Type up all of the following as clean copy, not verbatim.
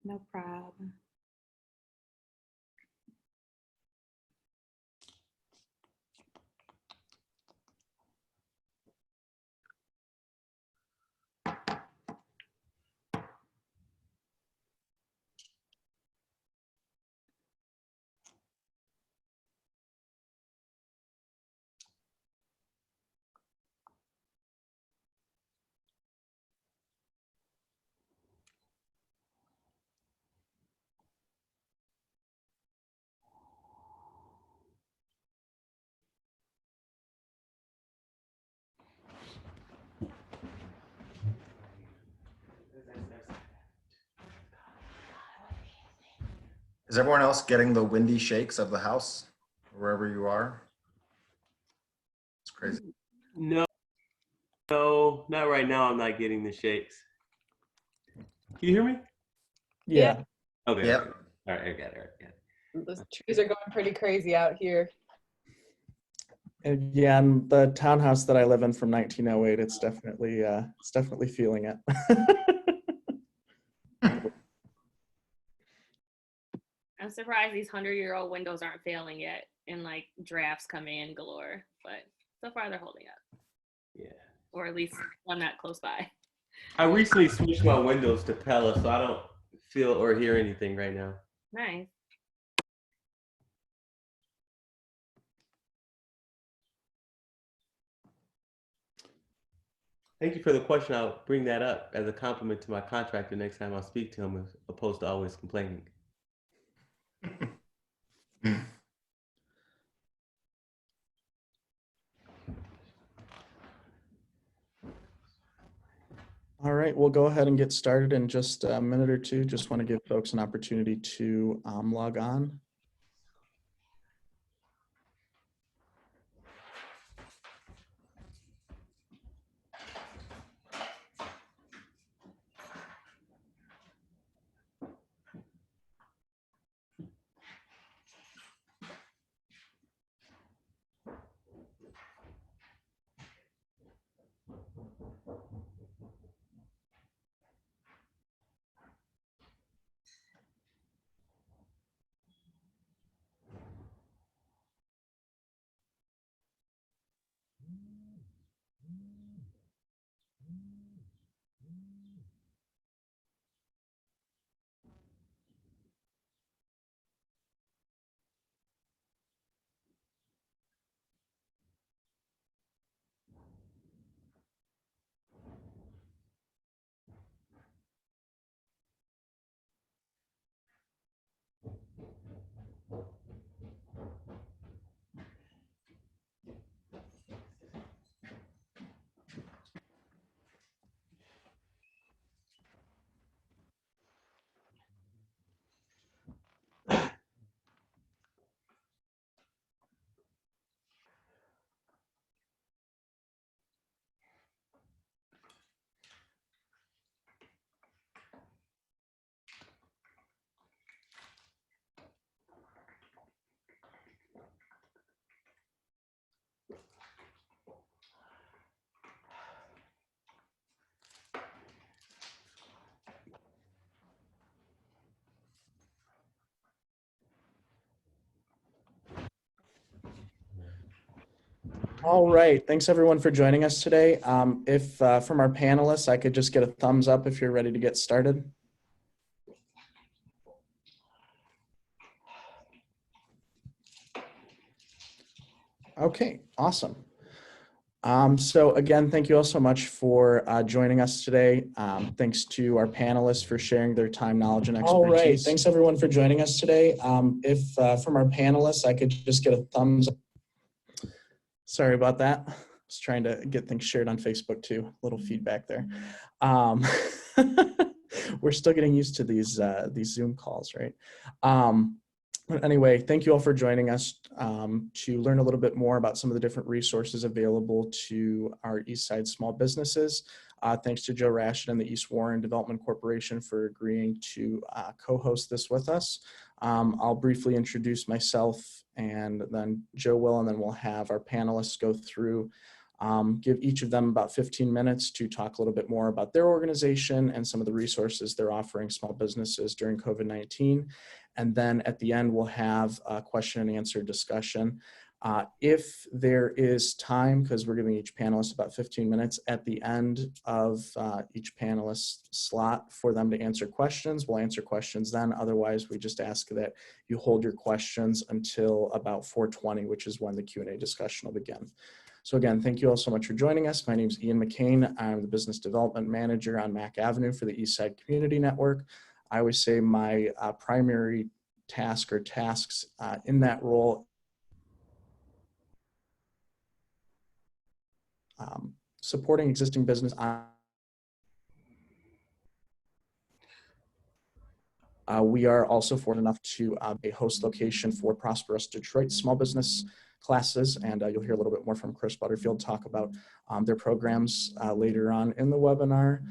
No problem. Is everyone else getting the windy shakes of the house wherever you are? It's crazy. No, no, not right now. I'm not getting the shakes. Can you hear me? Yeah. Okay. Yeah. Okay. All right, I got it. The trees are going pretty crazy out here. Yeah, and the townhouse that I live in from 1908, it's definitely feeling it. I'm surprised these 100-year-old windows aren't failing yet and like drafts coming in galore, but so far they're holding up. Yeah. Or at least one not close by. I recently switched my windows to Pella, so I don't feel or hear anything right now. Nice. Thank you for the question. I'll bring that up as a compliment to my contractor next time I speak to him, as opposed to always complaining. All right, we'll go ahead and get started in just a minute or two. Just want to give folks an opportunity to log on. All right, thanks everyone for joining us today. If from our panelists, I could just get a thumbs up if you're ready to get started. Okay, awesome. So again, thank you all so much for joining us today. Thanks to our panelists for sharing their time, knowledge, and expertise. All right, thanks everyone for joining us today. If from our panelists, I could just get a thumbs up. Sorry about that. I was trying to get things shared on Facebook too. A little feedback there. We're still getting used to these Zoom calls, right? But anyway, thank you all for joining us to learn a little bit more about some of the different resources available to our Eastside small businesses. Thanks to Joe Rashid and the East Warren Development Corporation for agreeing to co-host this with us. I'll briefly introduce myself and then Joe will, and then we'll have our panelists go through give each of them about 15 minutes to talk a little bit more about their organization and some of the resources they're offering small businesses during COVID-19. And then at the end, we'll have a question and answer discussion. If there is time, because we're giving each panelist about 15 minutes at the end of each panelist slot for them to answer questions, we'll answer questions then. Otherwise, we just ask that you hold your questions until about 4:20, which is when the Q&A discussion will begin. So again, thank you all so much for joining us. My name is Ian McCain. I'm the Business Development Manager on Mack Avenue for the Eastside Community Network. I always say my primary task or tasks in that role supporting existing business. We are also fortunate enough to a host location for ProsperUS Detroit small business classes, and you'll hear a little bit more from Chris Butterfield talk about their programs later on in the webinar.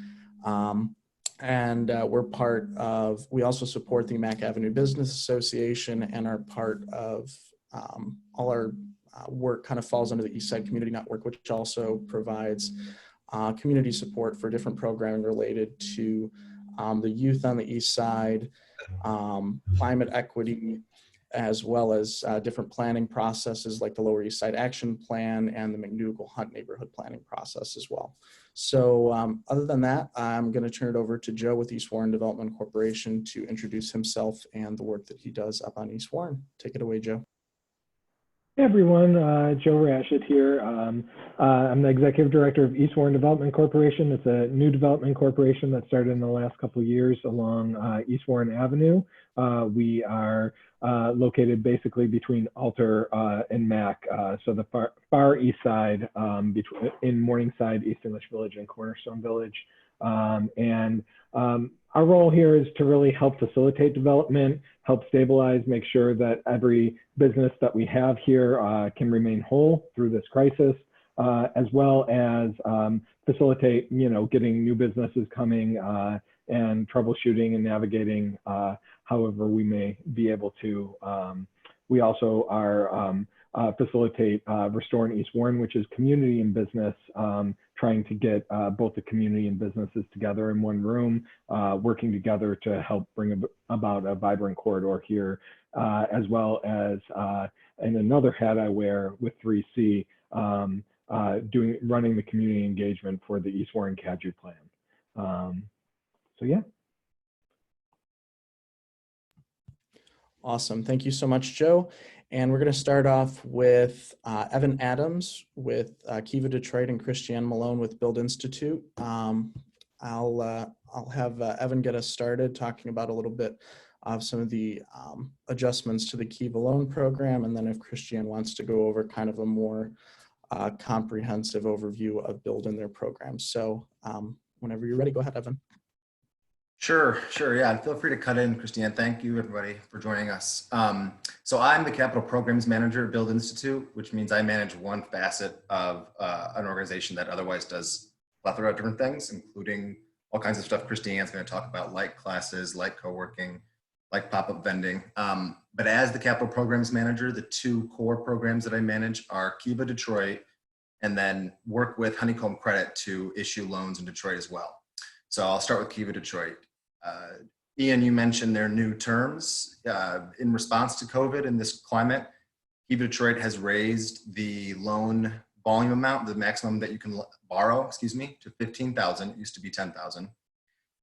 We also support the Mack Avenue Business Association, and are part of all our work kind of falls under the Eastside Community Network, which also provides community support for different programming related to the youth on the East Side, climate equity, as well as different planning processes like the Lower East Side Action Plan and the McDougal Hunt neighborhood planning process as well. So other than that, I'm going to turn it over to Joe with East Warren Development Corporation to introduce himself and the work that he does up on East Warren. Take it away, Joe. Hey everyone, Joe Rashid here. I'm the Executive Director of East Warren Development Corporation. It's a new development corporation that started in the last couple of years along East Warren Avenue. We are located basically between Alter and Mack, so the far east side, in Morningside, East English Village, and Cornerstone Village. Our role here is to really help facilitate development, help stabilize, make sure that every business that we have here can remain whole through this crisis, as well as facilitate, getting new businesses coming and troubleshooting and navigating however we may be able to. We also are facilitate Restoring East Warren, which is community and business, trying to get both the community and businesses together in one room, working together to help bring about a vibrant corridor here, as well as and another hat I wear with 3C, running the community engagement for the East Warren CADU plan. So yeah. Awesome. Thank you so much, Joe. And we're going to start off with Evan Adams with Kiva Detroit and Christianne Malone with Build Institute. I'll have Evan get us started talking about a little bit of some of the adjustments to the Kiva loan program. And then if Christianne wants to go over kind of a more comprehensive overview of Build in their program. So whenever you're ready, go ahead, Evan. Sure. Yeah, feel free to cut in, Christianne. Thank you, everybody, for joining us. So I'm the Capital Programs Manager at Build Institute, which means I manage one facet of an organization that otherwise does a plethora of different things, including all kinds of stuff Christianne's going to talk about, like classes, like co-working, like pop-up vending. But as the Capital Programs Manager, the two core programs that I manage are Kiva Detroit, and then work with Honeycombed Credit to issue loans in Detroit as well. So I'll start with Kiva Detroit. Ian, you mentioned their new terms. In response to COVID and this climate, Kiva Detroit has raised the loan volume amount, the maximum that you can borrow, to 15,000. It used to be 10,000.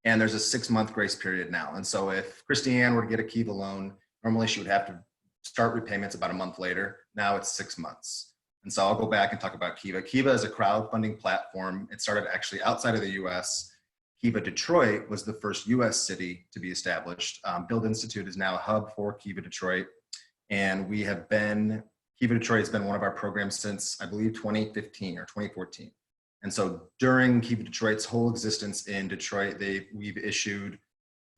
And there's a 6-month grace period now. And so if Christianne were to get a Kiva loan, normally she would have to start repayments about a month later. Now it's 6 months. And so I'll go back and talk about Kiva. Kiva is a crowdfunding platform. It started actually outside of the US. Kiva Detroit was the first US city to be established. Build Institute is now a hub for Kiva Detroit. And Kiva Detroit has been one of our programs since, I believe, 2015 or 2014. And so during Kiva Detroit's whole existence in Detroit, we've issued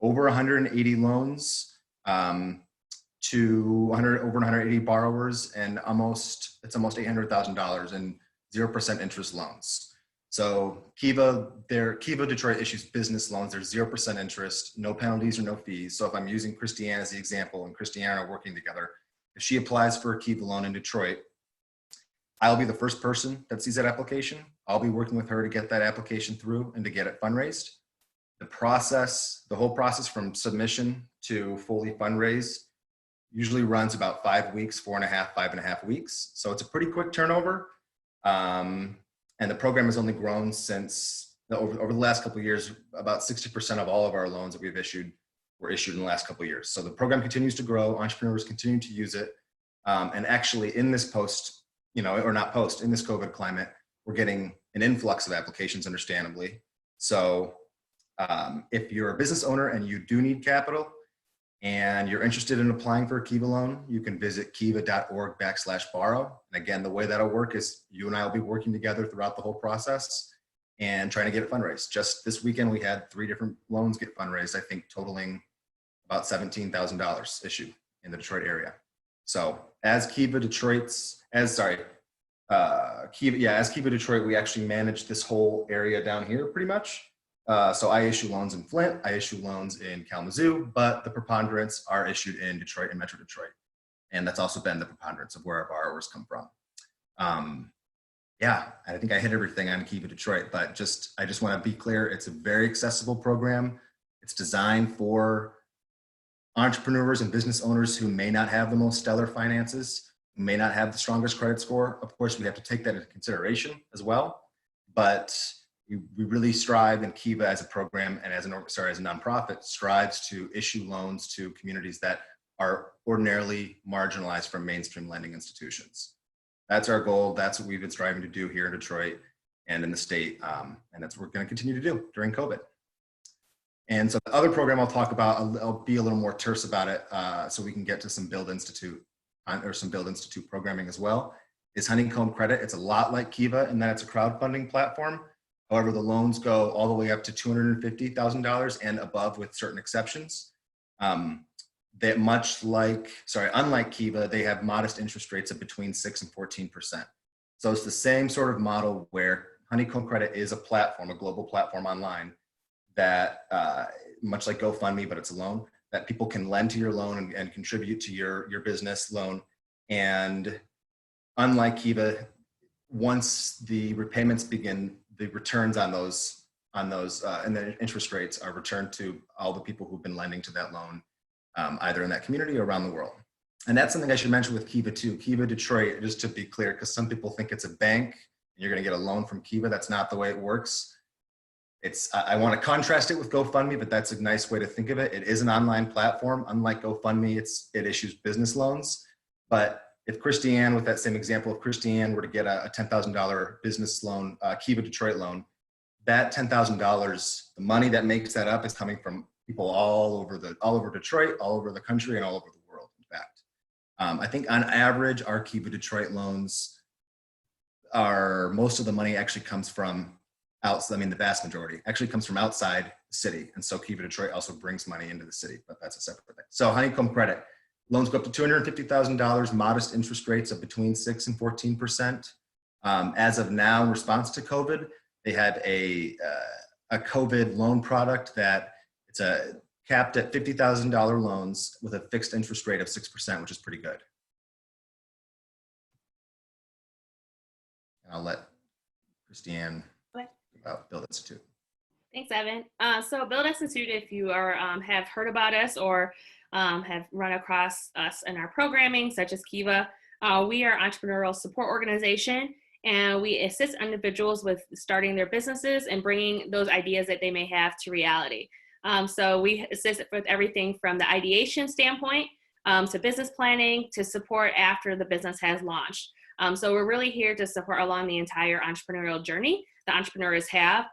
over 180 loans to over 180 borrowers, and it's almost $800,000 in 0% interest loans. So Kiva Detroit issues business loans. There's 0% interest, no penalties or no fees. So if I'm using Christianne as the example, and Christianne are working together, if she applies for a Kiva loan in Detroit, I'll be the first person that sees that application. I'll be working with her to get that application through and to get it fundraised. The whole process from submission to fully fundraised usually runs about 5 weeks, 5.5 weeks. So it's a pretty quick turnover. And the program has only grown since over the last couple of years. About 60% of all of our loans that we've issued were issued in the last couple of years. So the program continues to grow. Entrepreneurs continue to use it. And actually in this in this COVID climate, we're getting an influx of applications, understandably. So if you're a business owner and you do need capital and you're interested in applying for a Kiva loan, you can visit kiva.org/borrow. And again, the way that'll work is you and I will be working together throughout the whole process and trying to get it fundraised. Just this weekend, we had 3 different loans get fundraised, I think totaling about $17,000 issued in the Detroit area. So as Kiva Detroit, we actually manage this whole area down here pretty much. So I issue loans in Flint, I issue loans in Kalamazoo, but the preponderance are issued in Detroit and Metro Detroit. And that's also been the preponderance of where our borrowers come from. I think I hit everything on Kiva Detroit, but I just want to be clear, it's a very accessible program. It's designed for entrepreneurs and business owners who may not have the most stellar finances, who may not have the strongest credit score. Of course, we have to take that into consideration as well, but we really strive in Kiva as a program and as a nonprofit strives to issue loans to communities that are ordinarily marginalized from mainstream lending institutions. That's our goal. That's what we've been striving to do here in Detroit and in the state. And that's what we're going to continue to do during COVID. And so the other program I'll talk about, I'll be a little more terse about it so we can get to some Build Institute programming as well, is Honeycombed Credit. It's a lot like Kiva in that it's a crowdfunding platform. However, the loans go all the way up to $250,000 and above with certain exceptions. Unlike Kiva, they have modest interest rates of between 6 and 14%. So it's the same sort of model where Honeycombed Credit is a platform, a global platform online that, much like GoFundMe, but it's a loan, that people can lend to your loan and contribute to your business loan. And unlike Kiva, once the repayments begin, the returns on those and the interest rates are returned to all the people who've been lending to that loan, either in that community or around the world. And that's something I should mention with Kiva too. Kiva Detroit, just to be clear, because some people think it's a bank and you're going to get a loan from Kiva. That's not the way it works. I want to contrast it with GoFundMe, but that's a nice way to think of it. It is an online platform. Unlike GoFundMe, it issues business loans. But if Christianne, with that same example, if Christianne were to get a $10,000 business loan, Kiva Detroit loan, that $10,000, the money that makes that up is coming from people all over Detroit, all over the country, and all over the world, in fact. I think on average, our Kiva Detroit loans most of the money actually comes from the vast majority actually comes from outside the city. And so Kiva Detroit also brings money into the city, but that's a separate thing. So Honeycombed Credit, loans go up to $250,000, modest interest rates of between 6 and 14%. As of now, in response to COVID, they had a COVID loan product that it's capped at $50,000 loans with a fixed interest rate of 6%, which is pretty good. And I'll let Christianne about Build Institute. Thanks, Evan. So Build Institute, if you have heard about us or have run across us in our programming, such as Kiva, we are an entrepreneurial support organization, and we assist individuals with starting their businesses and bringing those ideas that they may have to reality. So we assist with everything from the ideation standpoint to business planning to support after the business has launched. So we're really here to support along the entire entrepreneurial journey the entrepreneurs have,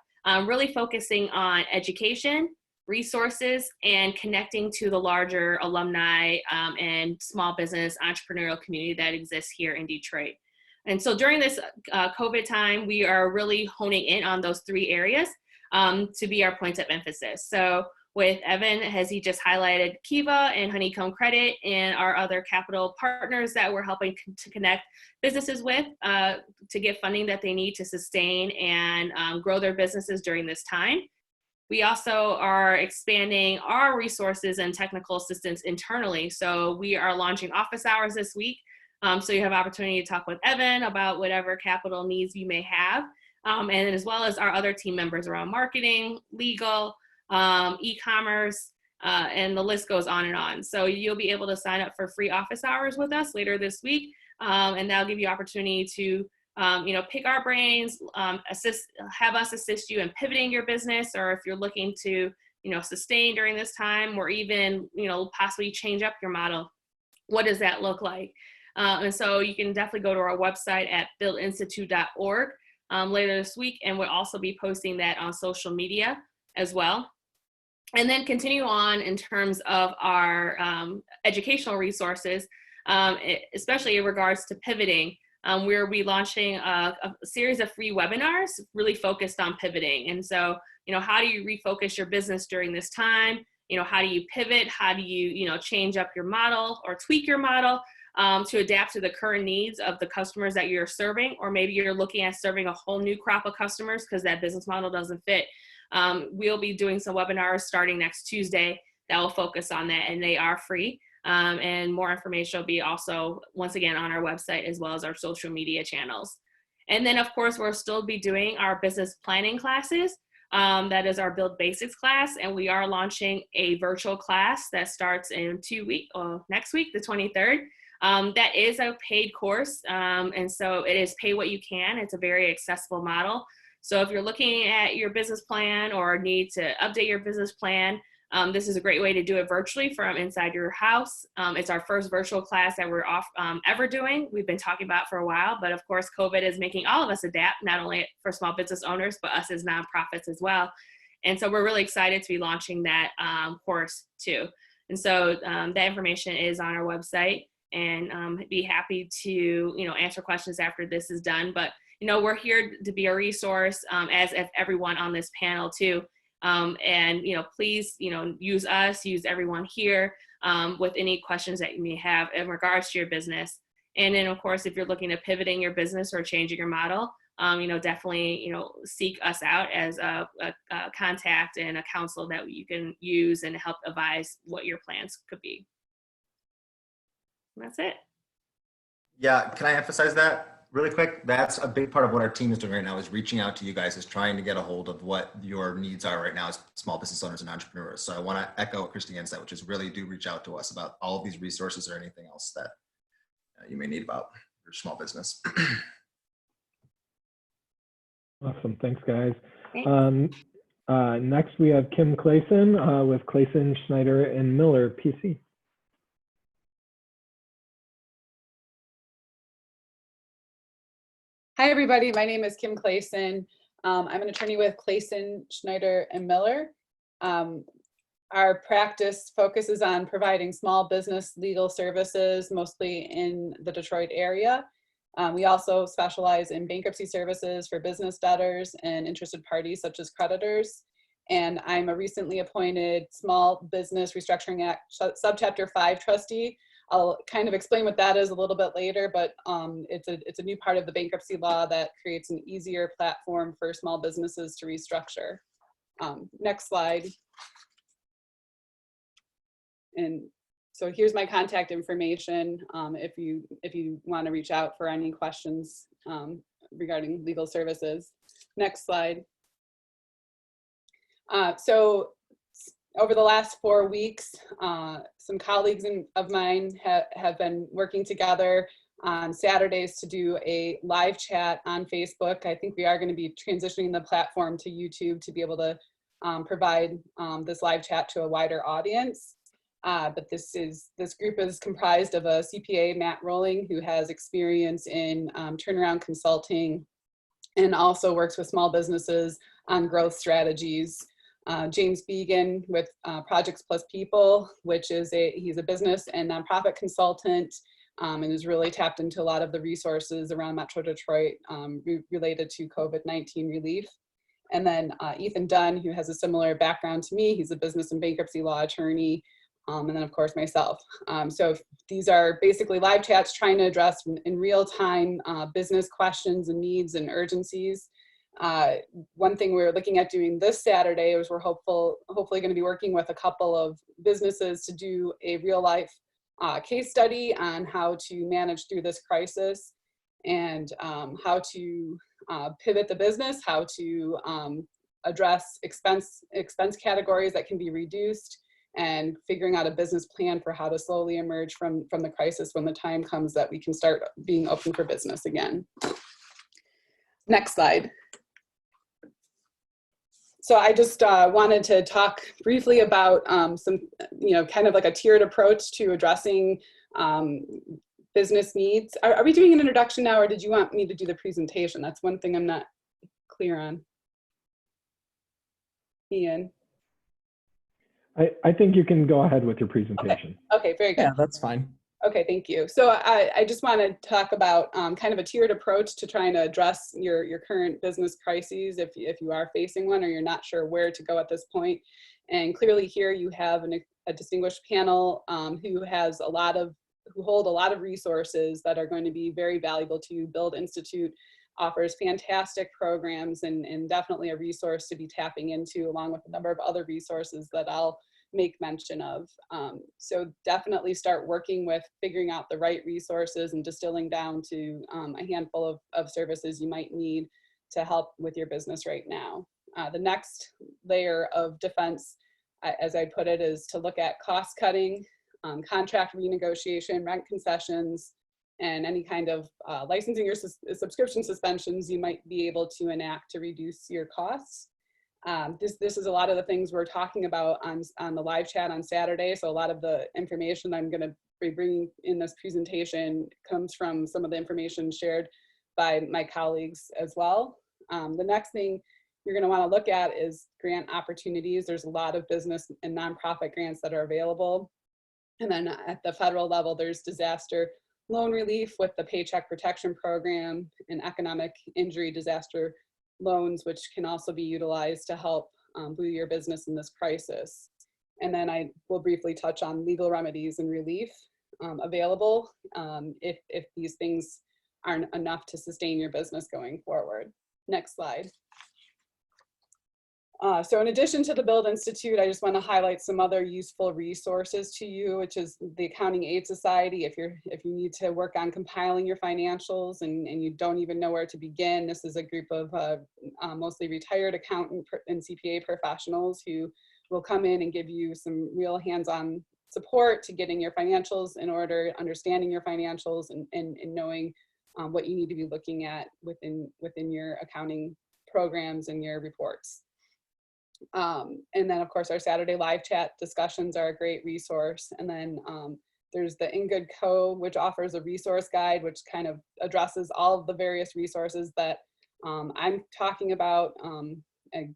really focusing on education, resources, and connecting to the larger alumni and small business entrepreneurial community that exists here in Detroit. And so during this COVID time, we are really honing in on those 3 areas to be our points of emphasis. So with Evan, as he just highlighted, Kiva and Honeycombed Credit and our other capital partners that we're helping to connect businesses with to get funding that they need to sustain and grow their businesses during this time. We also are expanding our resources and technical assistance internally. So we are launching office hours this week So you have opportunity to talk with Evan about whatever capital needs you may have. And as well as our other team members around marketing, legal, e-commerce, and the list goes on and on. So you'll be able to sign up for free office hours with us later this week. And that'll give you opportunity to pick our brains, have us assist you in pivoting your business, or if you're looking to, sustain during this time, or even, possibly change up your model. What does that look like? And so you can definitely go to our website at buildinstitute.org later this week, and we'll also be posting that on social media as well. And then continue on in terms of our educational resources, especially in regards to pivoting. We'll be launching a series of free webinars really focused on pivoting. And so, how do you refocus your business during this time? How do you pivot? How do you, change up your model or tweak your model to adapt to the current needs of the customers that you're serving? Or maybe you're looking at serving a whole new crop of customers because that business model doesn't fit. We'll be doing some webinars starting next Tuesday that will focus on that, and they are free. And more information will be also, once again, on our website as well as our social media channels. And then, of course, we'll still be doing our business planning classes. That is our Build Basics class, and we are launching a virtual class that starts in next week, the 23rd. That is a paid course, and so it is pay what you can. It's a very accessible model. So if you're looking at your business plan or need to update your business plan, this is a great way to do it virtually from inside your house. It's our first virtual class that we're ever doing. We've been talking about for a while, but of course, COVID is making all of us adapt, not only for small business owners, but us as nonprofits as well. And so we're really excited to be launching that course too. And so that information is on our website, and be happy to, answer questions after this is done. But, we're here to be a resource, as if everyone on this panel too. And, please, use us, use everyone here with any questions that you may have in regards to your business. And then, of course, if you're looking to pivoting your business or changing your model, definitely, seek us out as a contact and a counsel that you can use and help advise what your plans could be. And that's it. Yeah, can I emphasize that really quick? That's a big part of what our team is doing right now, is reaching out to you guys, is trying to get a hold of what your needs are right now as small business owners and entrepreneurs. So I want to echo what Christianne said, which is really do reach out to us about all of these resources or anything else that you may need about your small business. Awesome. Thanks, guys. Thanks. Next, we have Kim Clayson with Clayson, Schneider, and Miller, PC. Hi, everybody. My name is Kim Clayson. I'm an attorney with Clayson, Schneider, and Miller. Our practice focuses on providing small business legal services, mostly in the Detroit area. We also specialize in bankruptcy services for business debtors and interested parties such as creditors. And I'm a recently appointed Small Business Restructuring Act Subchapter 5 trustee. I'll kind of explain what that is a little bit later, but it's a new part of the bankruptcy law that creates an easier platform for small businesses to restructure. Next slide. And so here's my contact information if you want to reach out for any questions regarding legal services. Next slide. So over the last 4 weeks, some colleagues of mine have been working together on Saturdays to do a live chat on Facebook. I think we are going to be transitioning the platform to YouTube to be able to provide this live chat to a wider audience. But this group is comprised of a CPA, Matt Rolling, who has experience in turnaround consulting and also works with small businesses on growth strategies. James Began with Projects Plus People, which is he's a business and nonprofit consultant and has really tapped into a lot of the resources around Metro Detroit related to COVID-19 relief. And then Ethan Dunn, who has a similar background to me. He's a business and bankruptcy law attorney. And then of course myself. So these are basically live chats trying to address in real time business questions and needs and urgencies. One thing we're looking at doing this Saturday is we're hopefully going to be working with a couple of businesses to do a real life case study on how to manage through this crisis and how to pivot the business, how to address expense categories that can be reduced, and figuring out a business plan for how to slowly emerge from the crisis when the time comes that we can start being open for business again. Next slide. So I just wanted to talk briefly about some, kind of like a tiered approach to addressing business needs. Are we doing an introduction now, or did you want me to do the presentation? That's one thing I'm not clear on. Ian? I think you can go ahead with your presentation. Okay, very good. Yeah, that's fine. Okay, thank you. So I just want to talk about kind of a tiered approach to trying to address your current business crises if you are facing one or you're not sure where to go at this point. And clearly here you have a distinguished panel who hold a lot of resources that are going to be very valuable to you. Build Institute offers fantastic programs and definitely a resource to be tapping into, along with a number of other resources that I'll make mention of. So definitely start working with figuring out the right resources and distilling down to a handful of services you might need to help with your business right now. The next layer of defense, as I put it, is to look at cost cutting, contract renegotiation, rent concessions, and any kind of licensing or subscription suspensions you might be able to enact to reduce your costs. This is a lot of the things we're talking about on the live chat on Saturday. So a lot of the information I'm going to be bringing in this presentation comes from some of the information shared by my colleagues as well. The next thing you're going to want to look at is grant opportunities. There's a lot of business and nonprofit grants that are available. And then at the federal level, there's disaster loan relief with the Paycheck Protection Program and economic injury disaster loans, which can also be utilized to help buoy your business in this crisis. And then I will briefly touch on legal remedies and relief available if these things aren't enough to sustain your business going forward. Next slide. So in addition to the Build Institute, I just want to highlight some other useful resources to you, which is the Accounting Aid Society. If you need to work on compiling your financials and you don't even know where to begin, this is a group of mostly retired accountant and CPA professionals who will come in and give you some real hands-on support to getting your financials in order, understanding your financials, and knowing what you need to be looking at within your accounting programs and your reports. And then of course our Saturday live chat discussions are a great resource. And then there's the In Good Co, which offers a resource guide, which kind of addresses all of the various resources that I'm talking about,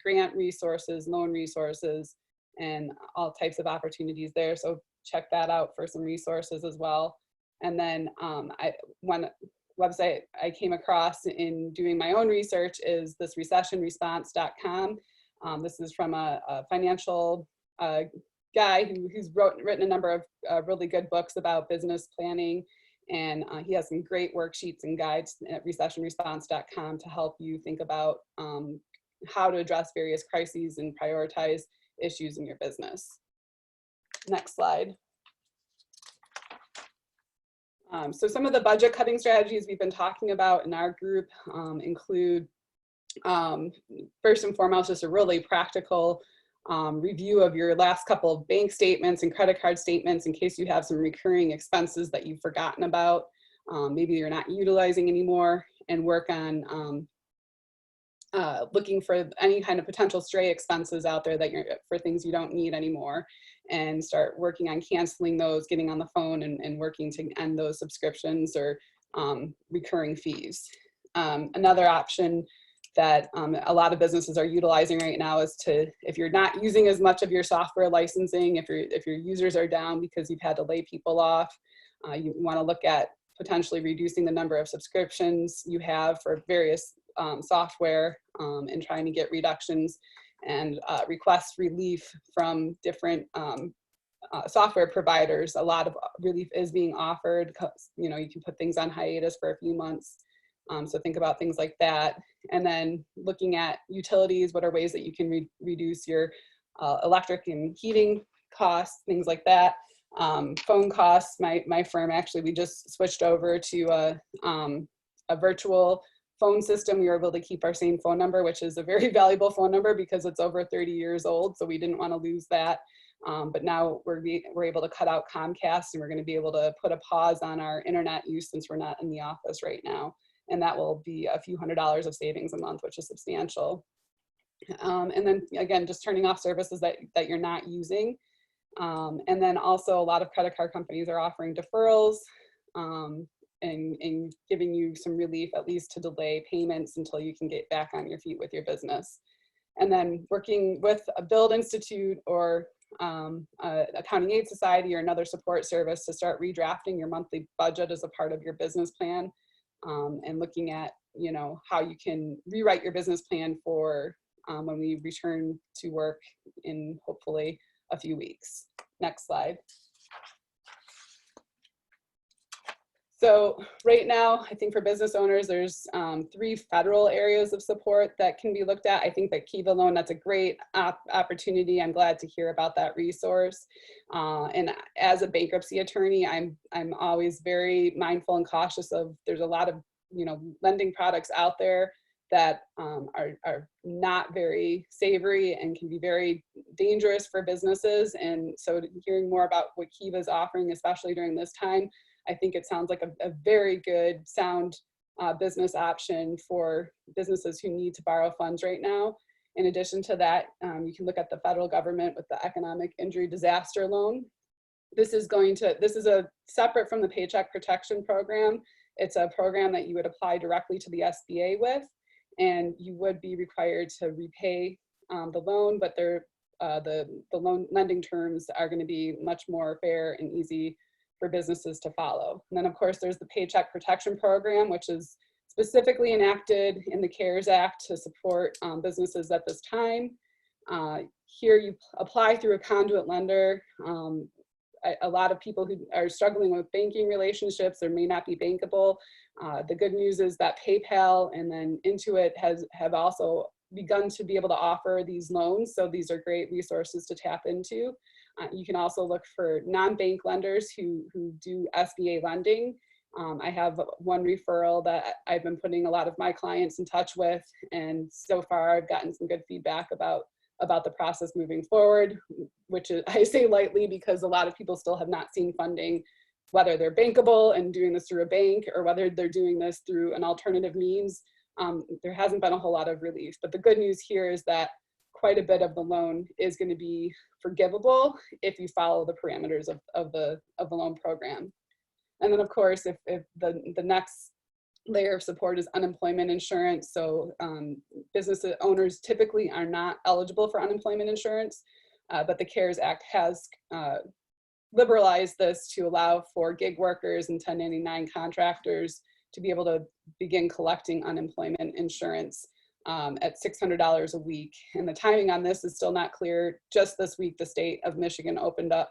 grant resources, loan resources, and all types of opportunities there. So check that out for some resources as well. And then one website I came across in doing my own research is this recessionresponse.com. This is from a financial guy who's written a number of really good books about business planning, and he has some great worksheets and guides at recessionresponse.com to help you think about how to address various crises and prioritize issues in your business. Next slide. So some of the budget cutting strategies we've been talking about in our group include first and foremost, just a really practical review of your last couple of bank statements and credit card statements in case you have some recurring expenses that you've forgotten about, maybe you're not utilizing anymore, and work on looking for any kind of potential stray expenses out there that for things you don't need anymore, and start working on canceling those, getting on the phone and working to end those subscriptions or recurring fees. Another option that a lot of businesses are utilizing right now is if you're not using as much of your software licensing, if your users are down because you've had to lay people off, you want to look at potentially reducing the number of subscriptions you have for various software and trying to get reductions and request relief from different software providers. A lot of relief is being offered. You can put things on hiatus for a few months. So think about things like that. And then looking at utilities, what are ways that you can reduce your electric and heating costs, things like that. Phone costs, my firm actually, we just switched over to a virtual phone system. We were able to keep our same phone number, which is a very valuable phone number because it's over 30 years old. So we didn't want to lose that. But now we're able to cut out Comcast, and we're going to be able to put a pause on our internet use since we're not in the office right now. And that will be a few $100s of savings a month, which is substantial. And then again, just turning off services that you're not using. And then also a lot of credit card companies are offering deferrals and giving you some relief, at least to delay payments until you can get back on your feet with your business. And then working with a Build Institute or Accounting Aid Society or another support service to start redrafting your monthly budget as a part of your business plan, and looking at, you know, how you can rewrite your business plan for when we return to work in hopefully a few weeks. Next slide. So right now, I think for business owners, there's 3 federal areas of support that can be looked at. I think that Kiva loan, that's a great opportunity. I'm glad to hear about that resource. And as a bankruptcy attorney, I'm always very mindful and cautious of, there's a lot of, you know, lending products out there that are not very savory and can be very dangerous for businesses. And so hearing more about what Kiva is offering, especially during this time, I think it sounds like a very good, sound business option for businesses who need to borrow funds right now. In addition to that, you can look at the federal government with the Economic Injury Disaster Loan. This is a separate from the Paycheck Protection Program. It's a program that you would apply directly to the SBA with, and you would be required to repay the loan, but the loan lending terms are going to be much more fair and easy for businesses to follow. And then of course there's the Paycheck Protection Program, which is specifically enacted in the CARES Act to support businesses at this time. Here you apply through a conduit lender. A lot of people who are struggling with banking relationships or may not be bankable. The good news is that PayPal and then Intuit have also begun to be able to offer these loans. So these are great resources to tap into. You can also look for non-bank lenders who do SBA lending. I have one referral that I've been putting a lot of my clients in touch with, and so far I've gotten some good feedback about the process moving forward, which is, I say lightly because a lot of people still have not seen funding, whether they're bankable and doing this through a bank or whether they're doing this through an alternative means. There hasn't been a whole lot of relief, but the good news here is that quite a bit of the loan is going to be forgivable if you follow the parameters of the loan program. And then of course, if the next layer of support is unemployment insurance. So business owners typically are not eligible for unemployment insurance, but the CARES Act has liberalized this to allow for gig workers and 1099 contractors to be able to begin collecting unemployment insurance at $600 a week. And the timing on this is still not clear. Just this week, the state of Michigan opened up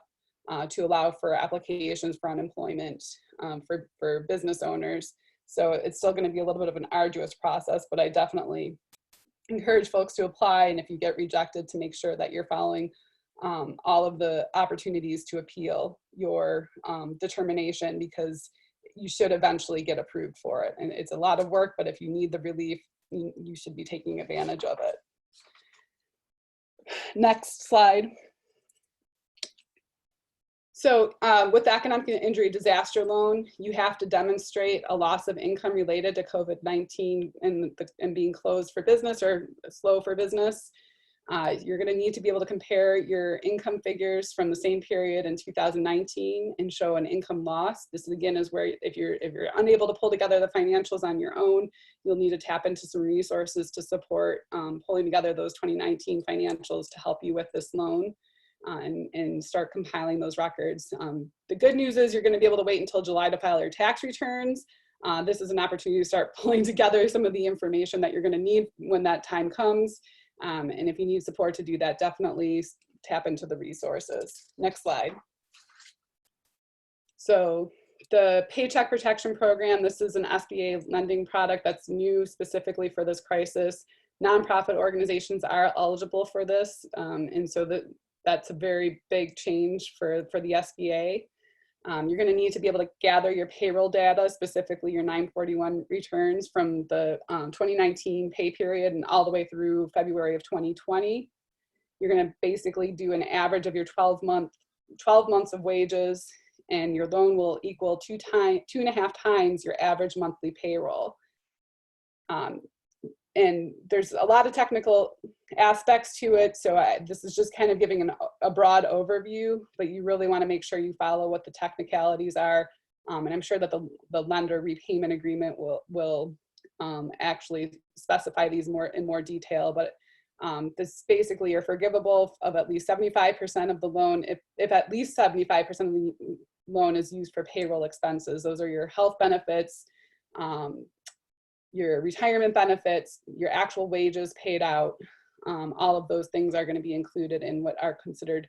to allow for applications for unemployment for business owners. So it's still going to be a little bit of an arduous process, but I definitely encourage folks to apply. And if you get rejected, to make sure that you're following all of the opportunities to appeal your determination, because you should eventually get approved for it. And it's a lot of work, but if you need the relief, you should be taking advantage of it. Next slide. So with the Economic Injury Disaster Loan, you have to demonstrate a loss of income related to COVID-19 and being closed for business or slow for business. You're going to need to be able to compare your income figures from the same period in 2019 and show an income loss. This again is where if you're unable to pull together the financials on your own, you'll need to tap into some resources to support pulling together those 2019 financials to help you with this loan. And start compiling those records. The good news is you're going to be able to wait until July to file your tax returns. This is an opportunity to start pulling together some of the information that you're going to need when that time comes. And if you need support to do that, definitely tap into the resources. Next slide. So the Paycheck Protection Program, this is an SBA lending product that's new specifically for this crisis. Nonprofit organizations are eligible for this. And so that's a very big change for the SBA. You're going to need to be able to gather your payroll data, specifically your 941 returns from the 2019 pay period and all the way through February of 2020. You're going to basically do an average of your 12 months of wages, and your loan will equal 2.5 times your average monthly payroll. And there's a lot of technical aspects to it, so this is just kind of giving a broad overview, but you really want to make sure you follow what the technicalities are. And I'm sure that the lender repayment agreement will actually specify these in more detail, but this basically you're forgivable of at least 75% of the loan if at least 75% of the loan is used for payroll expenses. Those are your health benefits, your retirement benefits, your actual wages paid out. All of those things are going to be included in what are considered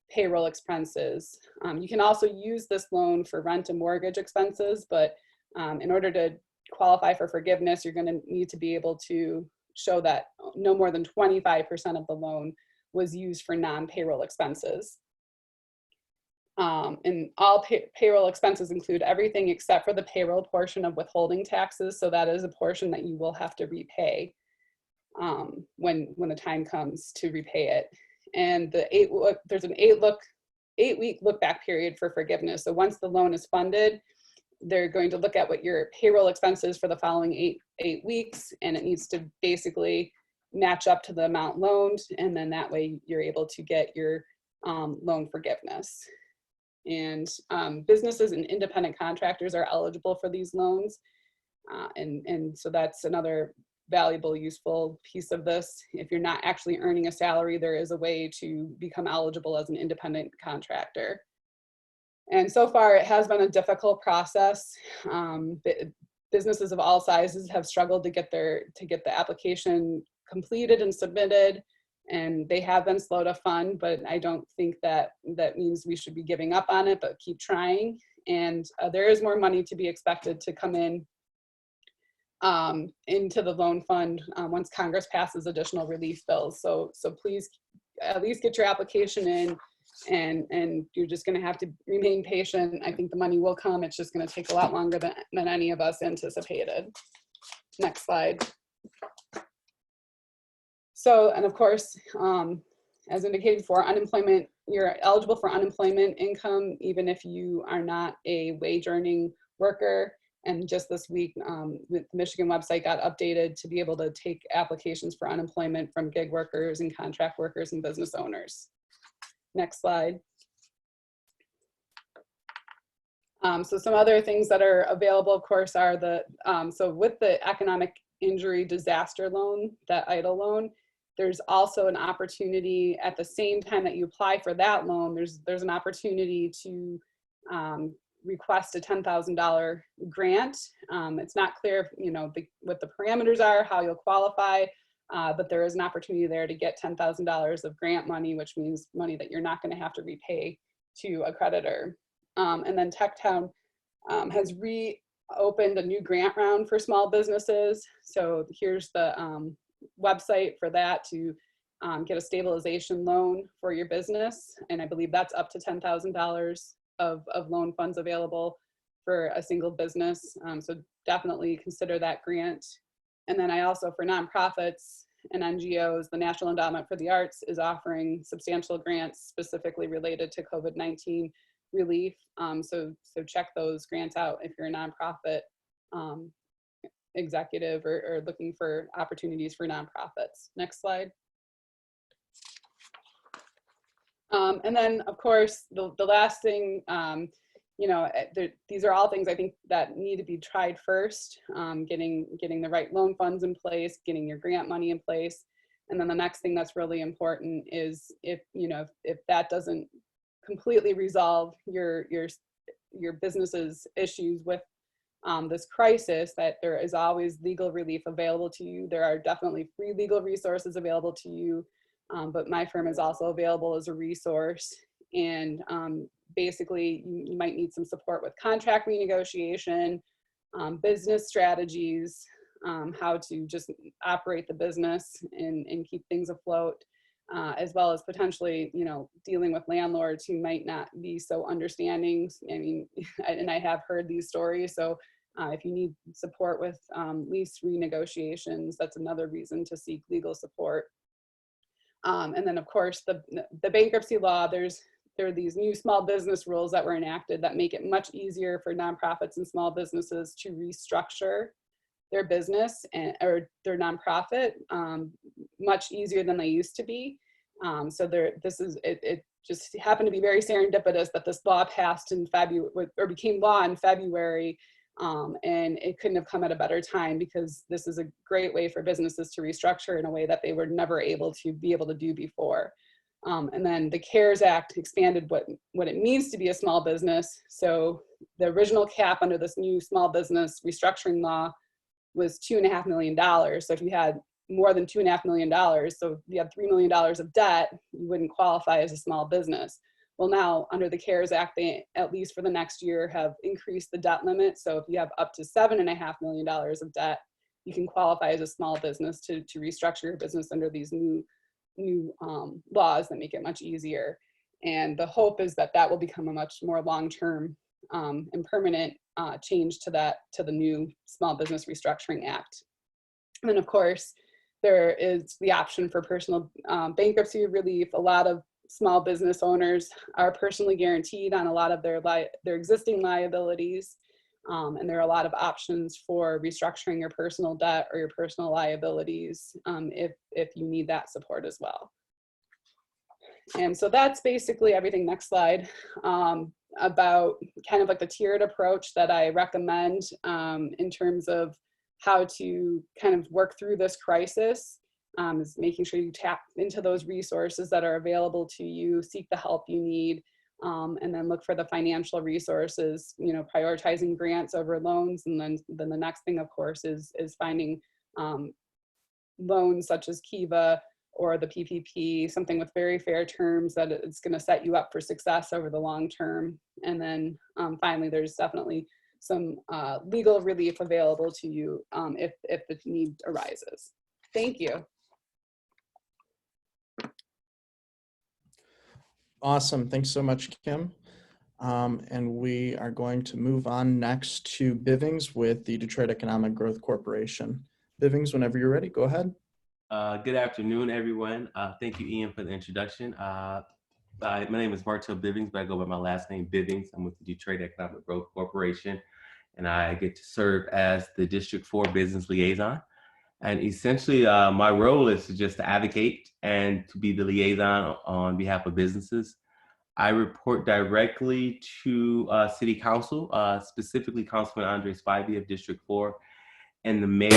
payroll expenses. You can also use this loan for rent and mortgage expenses, but in order to qualify for forgiveness, you're going to need to be able to show that no more than 25% of the loan was used for non-payroll expenses. And all payroll expenses include everything except for the payroll portion of withholding taxes. So that is a portion that you will have to repay when the time comes to repay it. And there's an 8-week look back period for forgiveness. So once the loan is funded, they're going to look at what your payroll expenses for the following eight weeks, and it needs to basically match up to the amount loaned, and then that way you're able to get your loan forgiveness. And businesses and independent contractors are eligible for these loans. And so that's another valuable, useful piece of this. If you're not actually earning a salary, there is a way to become eligible as an independent contractor. And so far, it has been a difficult process. Businesses of all sizes have struggled to get the application completed and submitted, and they have been slow to fund, but I don't think that means we should be giving up on it, but keep trying. And there is more money to be expected to come in into the loan fund once Congress passes additional relief bills. So please at least get your application in, and you're just going to have to remain patient. I think the money will come. It's just going to take a lot longer than any of us anticipated. Next slide. So, and of course, as indicated before, unemployment, you're eligible for unemployment income even if you are not a wage earning worker. And just this week, the Michigan website got updated to be able to take applications for unemployment from gig workers and contract workers and business owners. Next slide. So some other things that are available, of course, are so with the economic injury disaster loan, that EIDL loan, there's also an opportunity at the same time that you apply for that loan, there's an opportunity to request a $10,000 grant. It's not clear, what the parameters are, how you'll qualify, but there is an opportunity there to get $10,000 of grant money, which means money that you're not going to have to repay to a creditor. And then TechTown has reopened a new grant round for small businesses. So here's the website for that to get a stabilization loan for your business. And I believe that's up to $10,000 of loan funds available for a single business. So definitely consider that grant. And then I also, for nonprofits and NGOs, the National Endowment for the Arts is offering substantial grants specifically related to COVID-19 relief. So check those grants out if you're a nonprofit executive or looking for opportunities for nonprofits. Next slide. And then, of course, the last thing, these are all things I think that need to be tried first, getting the right loan funds in place, getting your grant money in place. And then the next thing that's really important is if that doesn't completely resolve your business's issues with this crisis, that there is always legal relief available to you. There are definitely free legal resources available to you. But my firm is also available as a resource. And basically, you might need some support with contract renegotiation, business strategies, how to just operate the business and keep things afloat. as well as potentially, dealing with landlords who might not be so understanding. I mean, and I have heard these stories. So if you need support with lease renegotiations, that's another reason to seek legal support. And then, of course, the bankruptcy law, there are these new small business rules that were enacted that make it much easier for nonprofits and small businesses to restructure their business or their nonprofit much easier than they used to be. So it just happened to be very serendipitous that this law passed in February, or became law in February. And it couldn't have come at a better time, because this is a great way for businesses to restructure in a way that they were never able to do before. And then the CARES Act expanded what it means to be a small business. So the original cap under this new small business restructuring law was $2.5 million. So if you had more than $2.5 million, so if you had $3 million of debt, you wouldn't qualify as a small business. Well, now under the CARES Act, they, at least for the next year, have increased the debt limit. So if you have up to $7.5 million of debt, you can qualify as a small business to restructure your business under these new laws that make it much easier. And the hope is that will become a much more long-term and permanent change to the new Small Business Restructuring Act. And then, of course, there is the option for personal bankruptcy relief. A lot of small business owners are personally guaranteed on a lot of their existing liabilities. And there are a lot of options for restructuring your personal debt or your personal liabilities if you need that support as well. And so that's basically everything. Next slide. About kind of like the tiered approach that I recommend in terms of how to kind of work through this crisis. Is making sure you tap into those resources that are available to you, seek the help you need, and then look for the financial resources, prioritizing grants over loans. And then the next thing, of course, is finding loans such as Kiva or the PPP, something with very fair terms that it's going to set you up for success over the long term. And then finally, there's definitely some legal relief available to you if the need arises. Thank you. Awesome. Thanks so much, Kim. And we are going to move on next to Bivings with the Detroit Economic Growth Corporation. Bivings, whenever you're ready, go ahead. Good afternoon, everyone. Thank you, Ian, for the introduction. My name is Martell Bivings, but I go by my last name, Bivings. I'm with the Detroit Economic Growth Corporation, and I get to serve as the District 4 Business Liaison. And essentially, my role is to just advocate and to be the liaison on behalf of businesses. I report directly to City Council, specifically Councilman Andre Spivey of District 4, and the mayor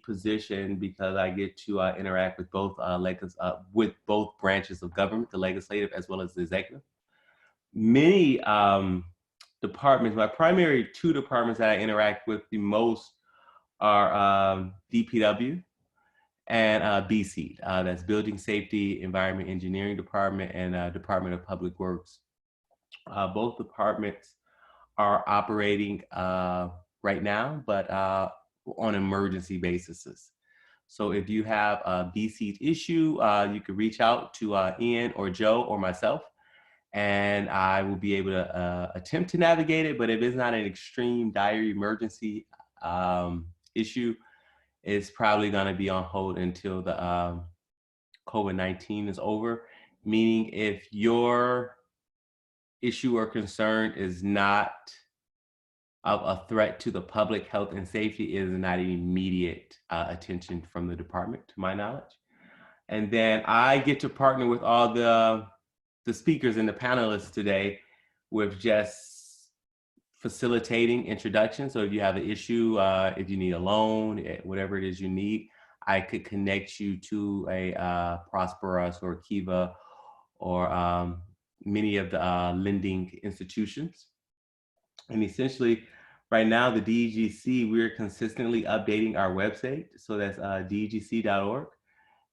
position because I get to interact with both branches of government, the legislative as well as the executive. Many departments, my primary two departments that I interact with the most are DPW and BSEED, that's Building Safety, Environment Engineering Department, and Department of Public Works. Both departments are operating right now, but on emergency basis. So if you have a BSEED issue, you can reach out to Ian or Joe or myself, and I will be able to attempt to navigate it. But if it's not an extreme dire emergency issue, it's probably going to be on hold until the COVID-19 is over. Meaning if your issue or concern is not of a threat to the public health and safety, is not immediate attention from the department, to my knowledge. And then I get to partner with all the speakers and the panelists today with just facilitating introduction. So if you have an issue, if you need a loan, whatever it is you need, I could connect you to a ProsperUS or Kiva or many of the lending institutions. And essentially, right now, the DEGC, we're consistently updating our website. So that's degc.org.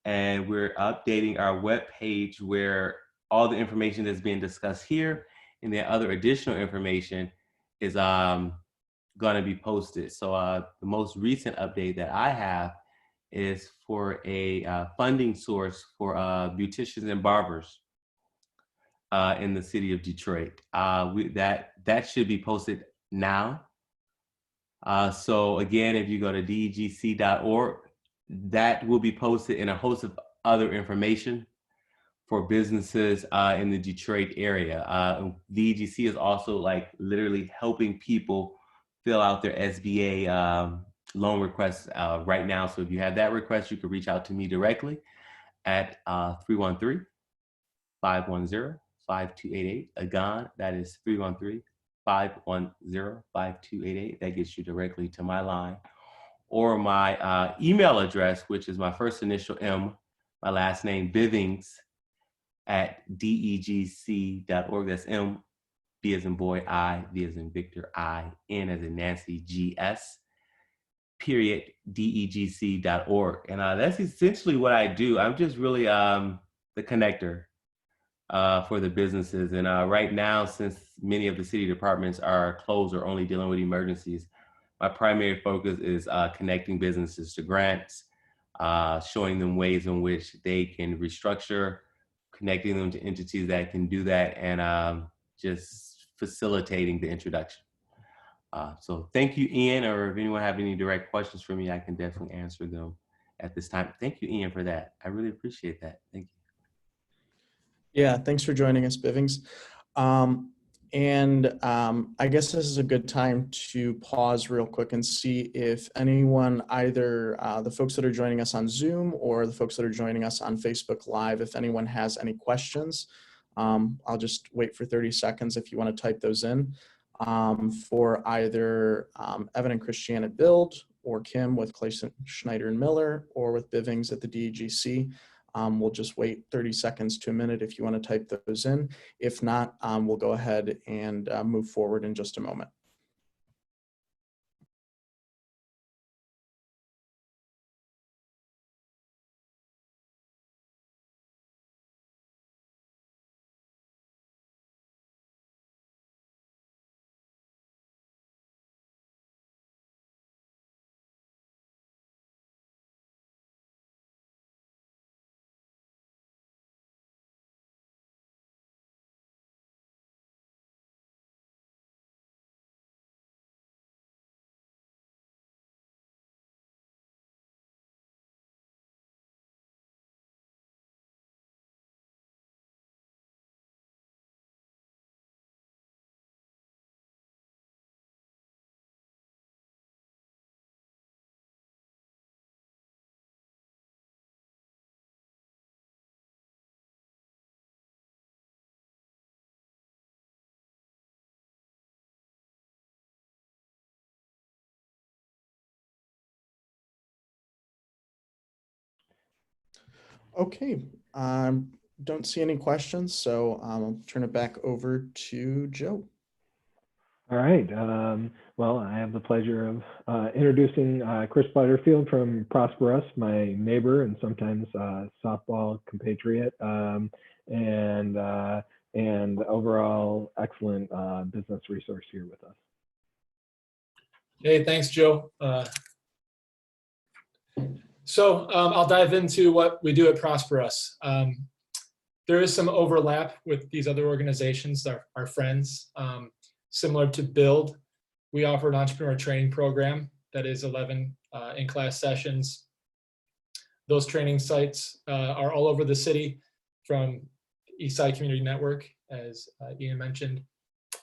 And we're updating our webpage where all the information that's being discussed here and the other additional information is going to be posted. So the most recent update that I have is for a funding source for beauticians and barbers in the city of Detroit. That should be posted now. So again, if you go to degc.org, that will be posted in a host of other information for businesses in the Detroit area. DEGC is also like literally helping people fill out their SBA loan requests right now. So if you have that request, you can reach out to me directly at 313-510-5288. Again, that is 313-510-5288. That gets you directly to my line. Or my email address, which is my first initial M, my last name, Bivings, at degc.org. That's M, B as in boy, I, V as in Victor, I, N as in Nancy, GS, period, degc.org. And that's essentially what I do. I'm just really the connector for the businesses. And right now, since many of the city departments are closed or only dealing with emergencies, my primary focus is connecting businesses to grants, showing them ways in which they can restructure, connecting them to entities that can do that, and just facilitating the introduction. So thank you, Ian, or if anyone have any direct questions for me, I can definitely answer them at this time. Thank you, Ian, for that. I really appreciate that. Thank you. Yeah, thanks for joining us, Bivings. I guess this is a good time to pause real quick and see if anyone, either the folks that are joining us on Zoom or the folks that are joining us on Facebook Live, if anyone has any questions. I'll just wait for 30 seconds if you want to type those in for either Evan and Christianne at Build, or Kim with Clayson, Schneider, and Miller, or with Bivings at the DEGC. We'll just wait 30 seconds to a minute if you want to type those in. If not, we'll go ahead and move forward in just a moment. Okay, don't see any questions, so I'll turn it back over to Joe. All right. Well, I have the pleasure of introducing Chris Butterfield from ProsperUS, my neighbor and sometimes softball compatriot, and overall excellent business resource here with us. Hey, thanks, Joe. So I'll dive into what we do at ProsperUS. There is some overlap with these other organizations, our friends. Similar to Build, we offer an entrepreneur training program that is 11 in-class sessions. Those training sites are all over the city, from Eastside Community Network, as Ian mentioned,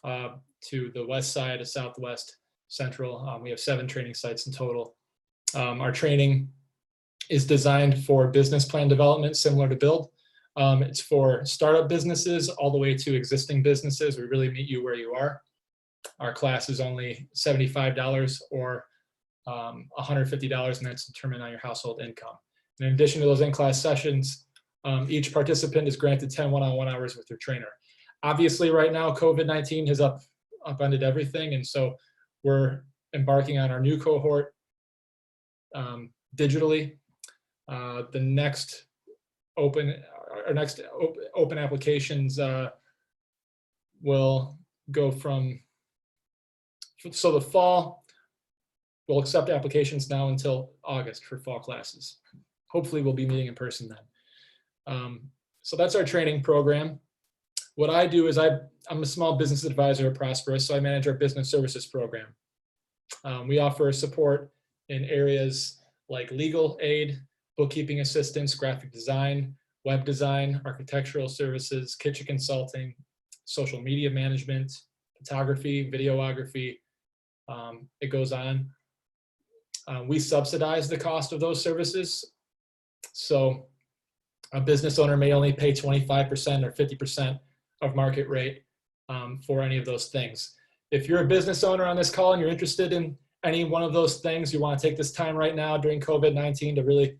to the west side, of Southwest, Central. We have 7 training sites in total. Our training is designed for business plan development, similar to Build. It's for startup businesses all the way to existing businesses. We really meet you where you are. Our class is only $75 or $150, and that's determined on your household income. In addition to those in-class sessions, each participant is granted 10 one-on-one hours with their trainer. Obviously, right now, COVID-19 has upended everything, and so we're embarking on our new cohort digitally. The next open applications will go from, so the fall we'll accept applications now until August for fall classes. Hopefully we'll be meeting in person then. So that's our training program. What I do is I'm a small business advisor at ProsperUS, so I manage our business services program. We offer support in areas like legal aid, bookkeeping assistance, graphic design, web design, architectural services, kitchen consulting, social media management, photography, videography. It goes on. We subsidize the cost of those services. So a business owner may only pay 25% or 50% of market rate for any of those things. If you're a business owner on this call and you're interested in any one of those things, you want to take this time right now during COVID-19 to really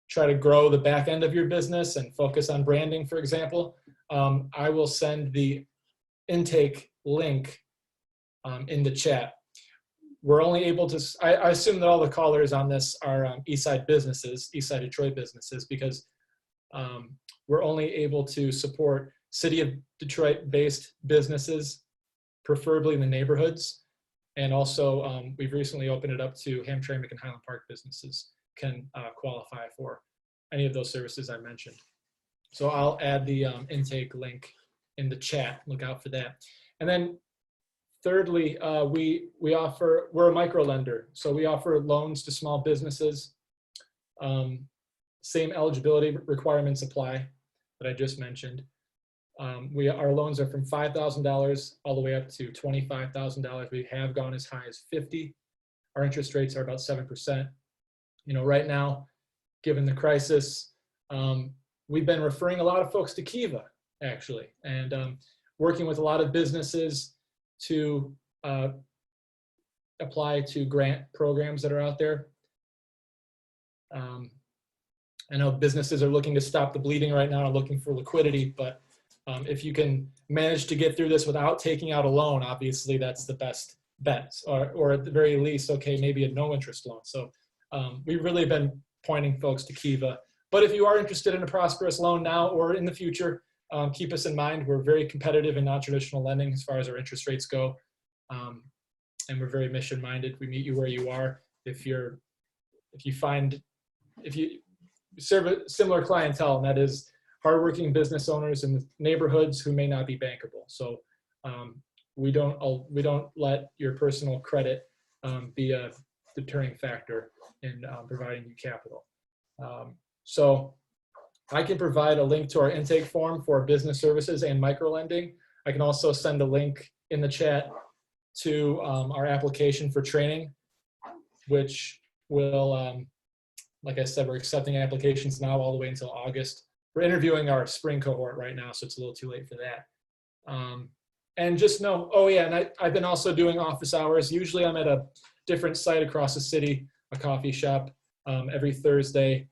try to grow the back end of your business and focus on branding, for example, I will send the intake link in the chat. We're only able to, I assume that all the callers on this are Eastside businesses, Eastside Detroit businesses, because we're only able to support City of Detroit based businesses, preferably in the neighborhoods. And also we've recently opened it up to Hamtramck and Highland Park businesses can qualify for any of those services I mentioned. So I'll add the intake link in the chat, look out for that. And then thirdly, we're a micro lender. So we offer loans to small businesses. Same eligibility requirements apply that I just mentioned. Our loans are from $5,000 all the way up to $25,000. We have gone as high as 50. Our interest rates are about 7%. You know, right now, given the crisis, we've been referring a lot of folks to Kiva, actually, and working with a lot of businesses to apply to grant programs that are out there. I know businesses are looking to stop the bleeding right now and looking for liquidity, but if you can manage to get through this without taking out a loan, obviously that's the best bet, or at the very least, okay, maybe a no interest loan. So we've really been pointing folks to Kiva. But if you are interested in a ProsperUS loan now or in the future, keep us in mind. We're very competitive in non-traditional lending as far as our interest rates go. And we're very mission minded. We meet you where you are. If you serve a similar clientele, and that is hardworking business owners in the neighborhoods who may not be bankable. So we don't let your personal credit be a deterring factor in providing you capital. So I can provide a link to our intake form for business services and micro lending. I can also send a link in the chat to our application for training, which will, like I said, we're accepting applications now all the way until August. We're interviewing our spring cohort right now, so it's a little too late for that. And just know, oh yeah, and I've been also doing office hours. Usually I'm at a different site across the city, a coffee shop, every Thursday.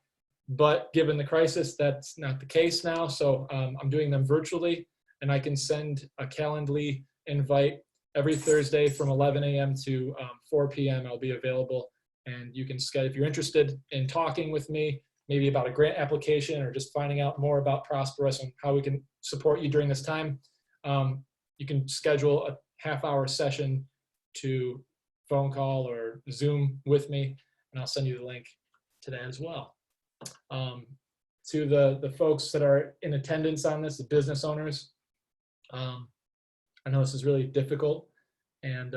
But given the crisis, that's not the case now. So I'm doing them virtually, and I can send a Calendly invite every Thursday from 11 a.m. to 4 p.m. I'll be available, and you can schedule, if you're interested in talking with me, maybe about a grant application or just finding out more about ProsperUS and how we can support you during this time. You can schedule a half-hour session to phone call or Zoom with me, and I'll send you the link to that as well. To the folks that are in attendance on this, the business owners, I know this is really difficult, and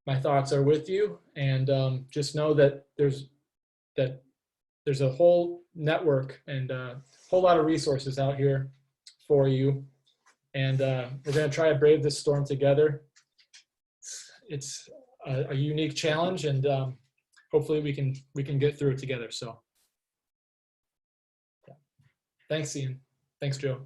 my thoughts are with you, and just know that there's a whole network and a whole lot of resources out here for you, and we're going to try to brave this storm together. It's a unique challenge, and hopefully we can get through it together. So yeah. Thanks, Ian. Thanks, Joe.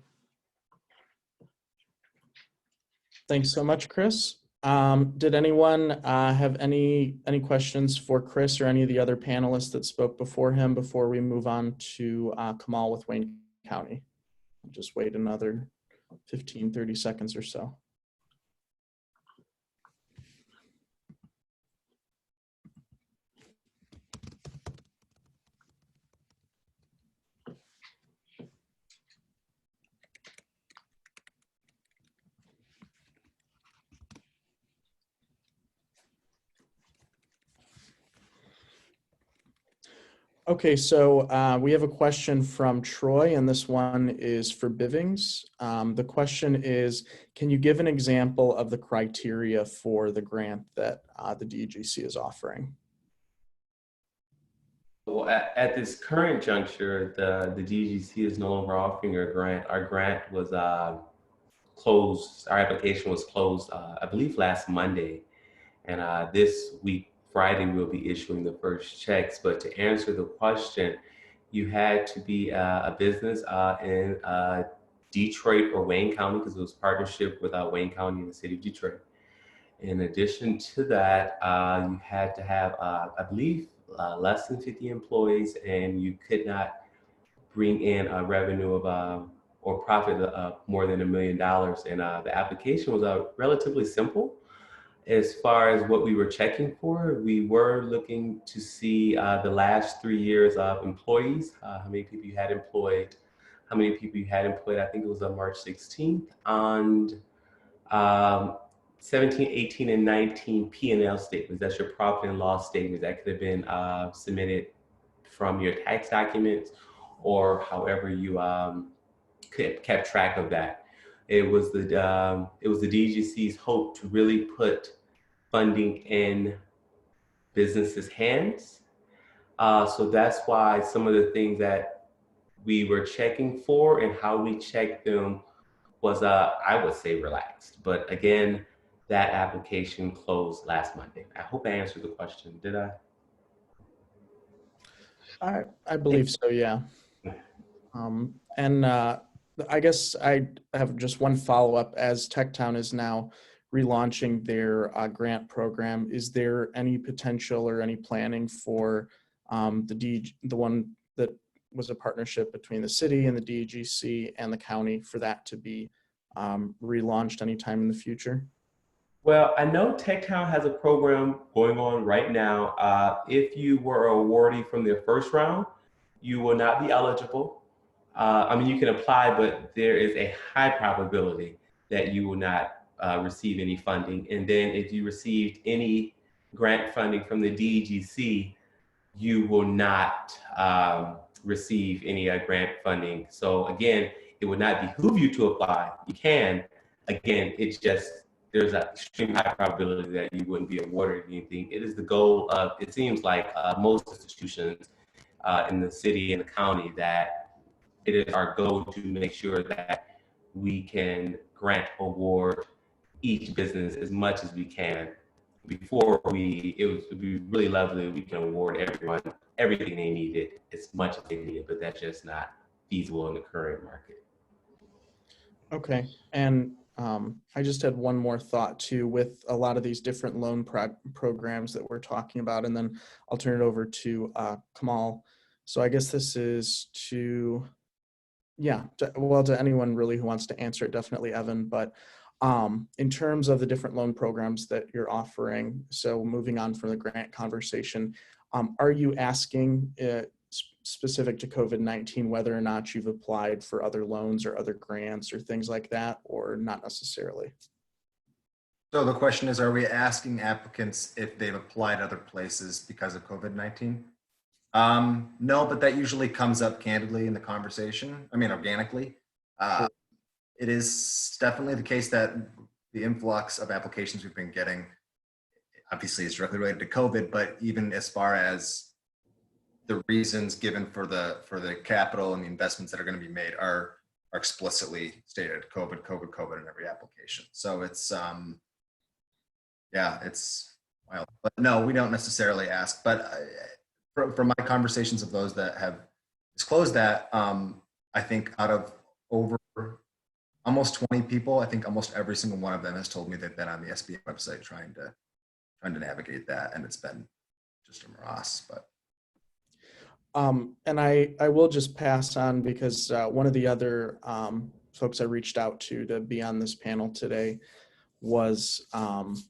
Thanks so much, Chris. Did anyone have any questions for Chris or any of the other panelists that spoke before him before we move on to Kamal with Wayne County? I'll just wait another 15, 30 seconds or so. Okay, so we have a question from Troy, and this one is for Bivings. The question is, can you give an example of the criteria for the grant that the DEGC is offering? Well, at this current juncture, the DGC is no longer offering a grant. Our grant was closed. Our application was closed, I believe, last Monday. And this week, Friday, we'll be issuing the first checks. But to answer the question, you had to be a business in Detroit or Wayne County, because it was partnership with Wayne County and the city of Detroit. In addition to that, you had to have, I believe, less than 50 employees, and you could not bring in a revenue of or profit of more than $1 million. And the application was relatively simple. As far as what we were checking for, we were looking to see the last 3 years of employees, how many people you had employed, I think it was on March 16th, and 17, 18, and 19 P&L statements. That's your profit and loss statements that could have been submitted from your tax documents or however you kept track of that. It was the DGC's hope to really put funding in businesses' hands. So that's why some of the things that we were checking for and how we checked them was, I would say, relaxed. But again, that application closed last Monday. I hope I answered the question. Did I? I believe so, yeah. And I guess I have just one follow-up. As Techtown is now relaunching their grant program, is there any potential or any planning for the one that was a partnership between the city and the DEGC and the county for that to be relaunched anytime in the future? Well, I know Techtown has a program going on right now. If you were an awardee from their first round, you will not be eligible. I mean, you can apply, but there is a high probability that you will not receive any funding. And then if you received any grant funding from the DEGC, you will not receive any grant funding. So again, it would not behoove you to apply. You can. Again, it's just, there's an extreme high probability that you wouldn't be awarded anything. It is the goal of, it seems like most institutions in the city and the county, that it is our goal to make sure that we can grant award each business as much as we can. Before it would be really lovely if we can award everyone everything they needed as much as they needed, but that's just not feasible in the current market. Okay, and I just had one more thought too, with a lot of these different loan programs that we're talking about, and then I'll turn it over to Kamal. So I guess this is to anyone really who wants to answer it, definitely Evan, but in terms of the different loan programs that you're offering, so moving on from the grant conversation, are you asking specific to COVID-19 whether or not you've applied for other loans or other grants or things like that, or not necessarily? So the question is, are we asking applicants if they've applied other places because of COVID-19? No, but that usually comes up candidly in the conversation. I mean, organically. It is definitely the case that the influx of applications we've been getting obviously is directly related to COVID, but even as far as the reasons given for the capital and the investments that are going to be made are explicitly stated: COVID in every application. So it's it's wild. But no, we don't necessarily ask. But from my conversations of those that have disclosed that, I think out of over almost 20 people, I think almost every single one of them has told me they've been on the SBA website trying to navigate that, and it's been just a morass. But and I will just pass on, because one of the other folks I reached out to be on this panel today was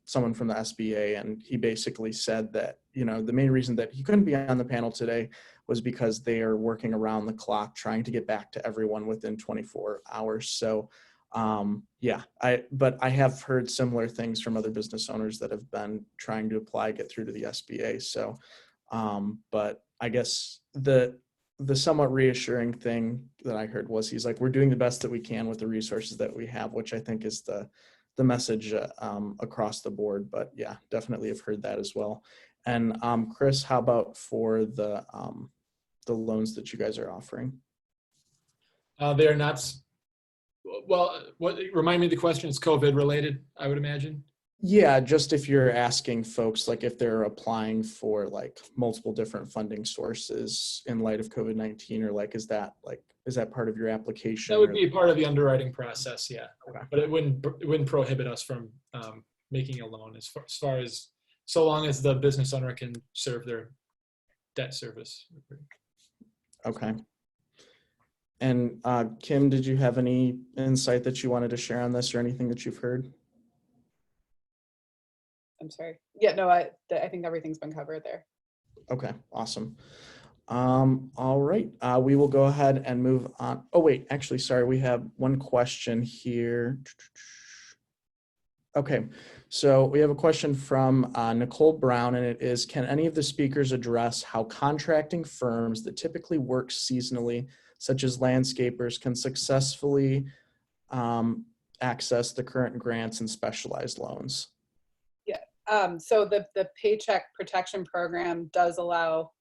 someone from the SBA, and he basically said that, you know, the main reason that he couldn't be on the panel today was because they are working around the clock trying to get back to everyone within 24 hours. So but I have heard similar things from other business owners that have been trying to apply, get through to the SBA. So, but I guess the somewhat reassuring thing that I heard was he's like, we're doing the best that we can with the resources that we have, which I think is the message across the board. But yeah, definitely have heard that as well. And Chris, how about for the loans that you guys are offering? They are not, well, remind me of the question, it's COVID related, I would imagine. Yeah, just if you're asking folks, like if they're applying for like multiple different funding sources in light of COVID-19, or like, is that part of your application? That would be part of the underwriting process, yeah. Okay. But it wouldn't prohibit us from making a loan as far as, so long as the business owner can serve their debt service. Okay. And Kim, did you have any insight that you wanted to share on this, or anything that you've heard? I'm sorry. Yeah, no, I think everything's been covered there. Okay, awesome. All right, we will go ahead and move on. Oh wait, actually, sorry, we have one question here. Okay, so we have a question from Nicole Brown, and it is, can any of the speakers address how contracting firms that typically work seasonally, such as landscapers, can successfully access the current grants and specialized loans? So the Paycheck Protection Program does allow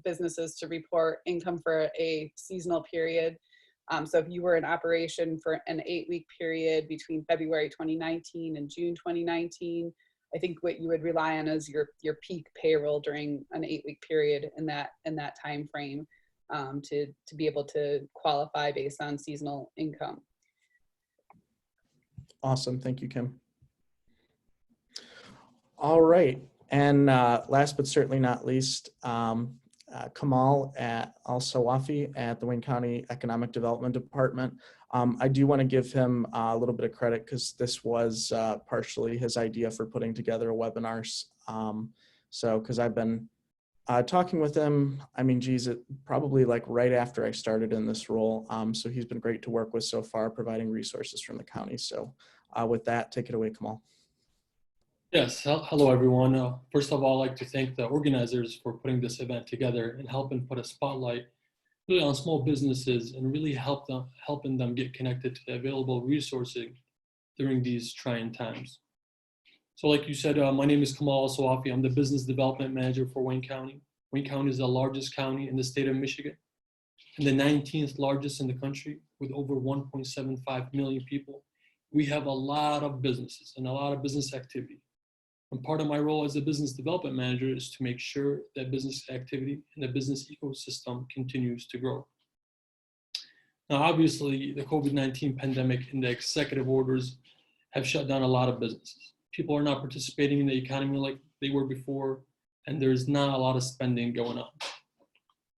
businesses to report income for a seasonal period. So if you were in operation for an 8-week period between February 2019 and June 2019, I think what you would rely on is your peak payroll during an 8-week period in that time frame to be able to qualify based on seasonal income. Awesome, thank you, Kim. All right, and last but certainly not least, Kamal at Alsawafy at the Wayne County Economic Development Department. I do want to give him a little bit of credit because this was partially his idea for putting together a webinar. So because I've been talking with him, I mean, geez, probably like right after I started in this role. So he's been great to work with so far, providing resources from the county. So with that, take it away, Kamal. Yes, hello everyone. First of all, I'd like to thank the organizers for putting this event together and helping put a spotlight really on small businesses and really helping them get connected to the available resources during these trying times. So like you said, my name is Kamal Alsawafy. I'm the Business Development Manager for Wayne County. Wayne County is the largest county in the state of Michigan and the 19th largest in the country with over 1.75 million people. We have a lot of businesses and a lot of business activity. And part of my role as a business development manager is to make sure that business activity and the business ecosystem continues to grow. Now, obviously, the COVID-19 pandemic and the executive orders have shut down a lot of businesses. People are not participating in the economy like they were before, and there's not a lot of spending going on.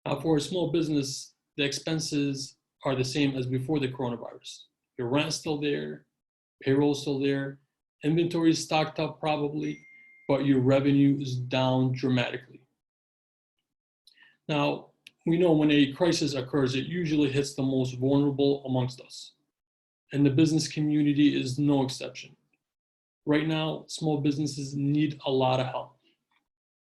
Now, for a small business, the expenses are the same as before the coronavirus. Your rent's still there, payroll's still there, inventory is stocked up probably, but your revenue is down dramatically. Now, we know when a crisis occurs, it usually hits the most vulnerable amongst us. And the business community is no exception. Right now, small businesses need a lot of help.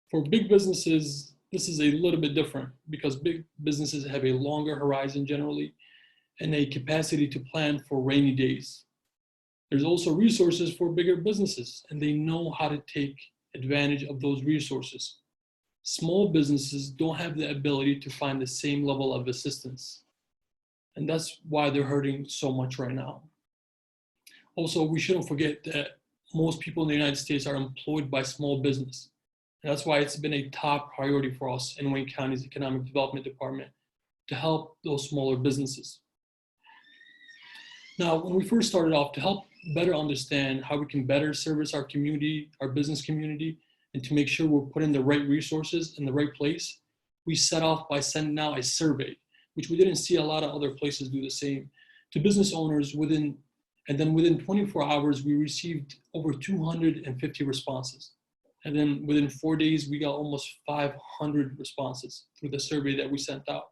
For big businesses, this is a little bit different because big businesses have a longer horizon generally and a capacity to plan for rainy days. There's also resources for bigger businesses, and they know how to take advantage of those resources. Small businesses don't have the ability to find the same level of assistance, and that's why they're hurting so much right now. Also, we shouldn't forget that most people in the United States are employed by small business. And that's why it's been a top priority for us in Wayne County's Economic Development Department to help those smaller businesses. Now, when we first started off, to help better understand how we can better service our community, our business community, and to make sure we're putting the right resources in the right place, we set off by sending out a survey, which we didn't see a lot of other places do the same, to business owners within 24 hours, we received over 250 responses. And then within 4 days, we got almost 500 responses through the survey that we sent out.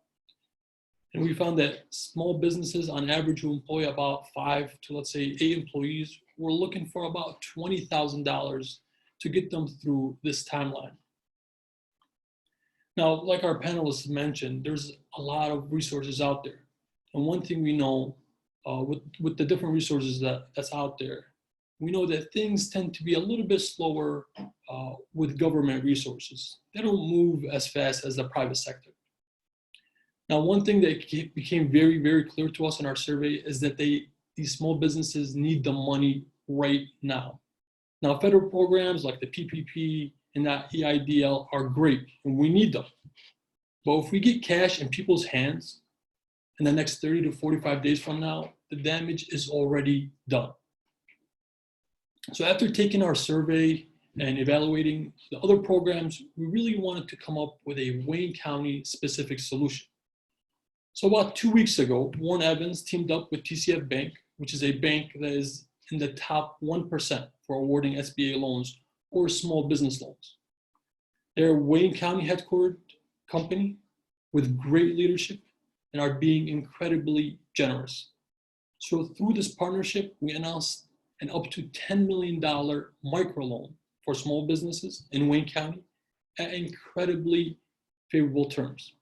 And we found that small businesses on average who employ about 5 to let's say 8 employees were looking for about $20,000 to get them through this timeline. Now, like our panelists mentioned, there's a lot of resources out there. And one thing we know with the different resources that's out there, we know that things tend to be a little bit slower with government resources. They don't move as fast as the private sector. Now, one thing that became very, very clear to us in our survey is that these small businesses need the money right now. Now, federal programs like the PPP and that EIDL are great, and we need them. But if we get cash in people's hands in the next 30 to 45 days from now, the damage is already done. So after taking our survey and evaluating the other programs, we really wanted to come up with a Wayne County specific solution. So about 2 weeks ago, Warren Evans teamed up with TCF Bank, which is a bank that is in the top 1% for awarding SBA loans or small business loans. They're a Wayne County headquartered company with great leadership and are being incredibly generous. So through this partnership, we announced an up to $10 million microloan for small businesses in Wayne County at incredibly favorable terms.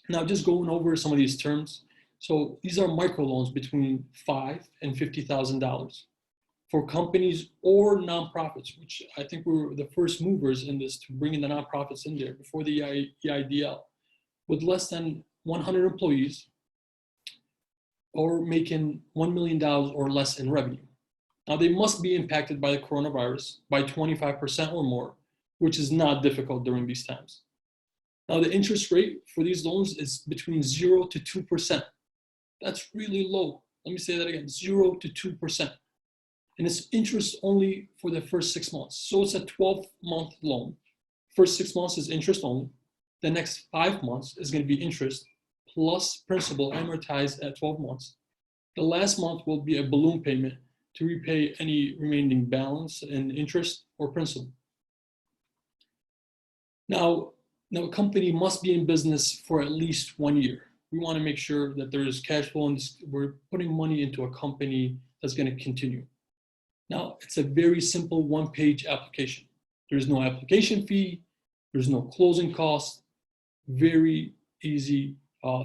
Now, just going over some of these terms. So these are microloans between $5,000 and $50,000 for companies or nonprofits, which I think we were the first movers in this to bring in the nonprofits in there before the EIDL, with less than 100 employees or making $1 million or less in revenue. Now, they must be impacted by the coronavirus by 25% or more, which is not difficult during these times. Now, the interest rate for these loans is between 0 to 2%. That's really low. Let me say that again, 0 to 2%. And it's interest only for the first 6 months. So it's a 12-month loan. First 6 months is interest only. The next 5 months is going to be interest plus principal amortized at 12 months. The last month will be a balloon payment to repay any remaining balance in interest or principal. Now a company must be in business for at least 1 year. We want to make sure that there is cash flow and we're putting money into a company that's going to continue. Now, it's a very simple one-page application. There's no application fee. There's no closing costs. Very easy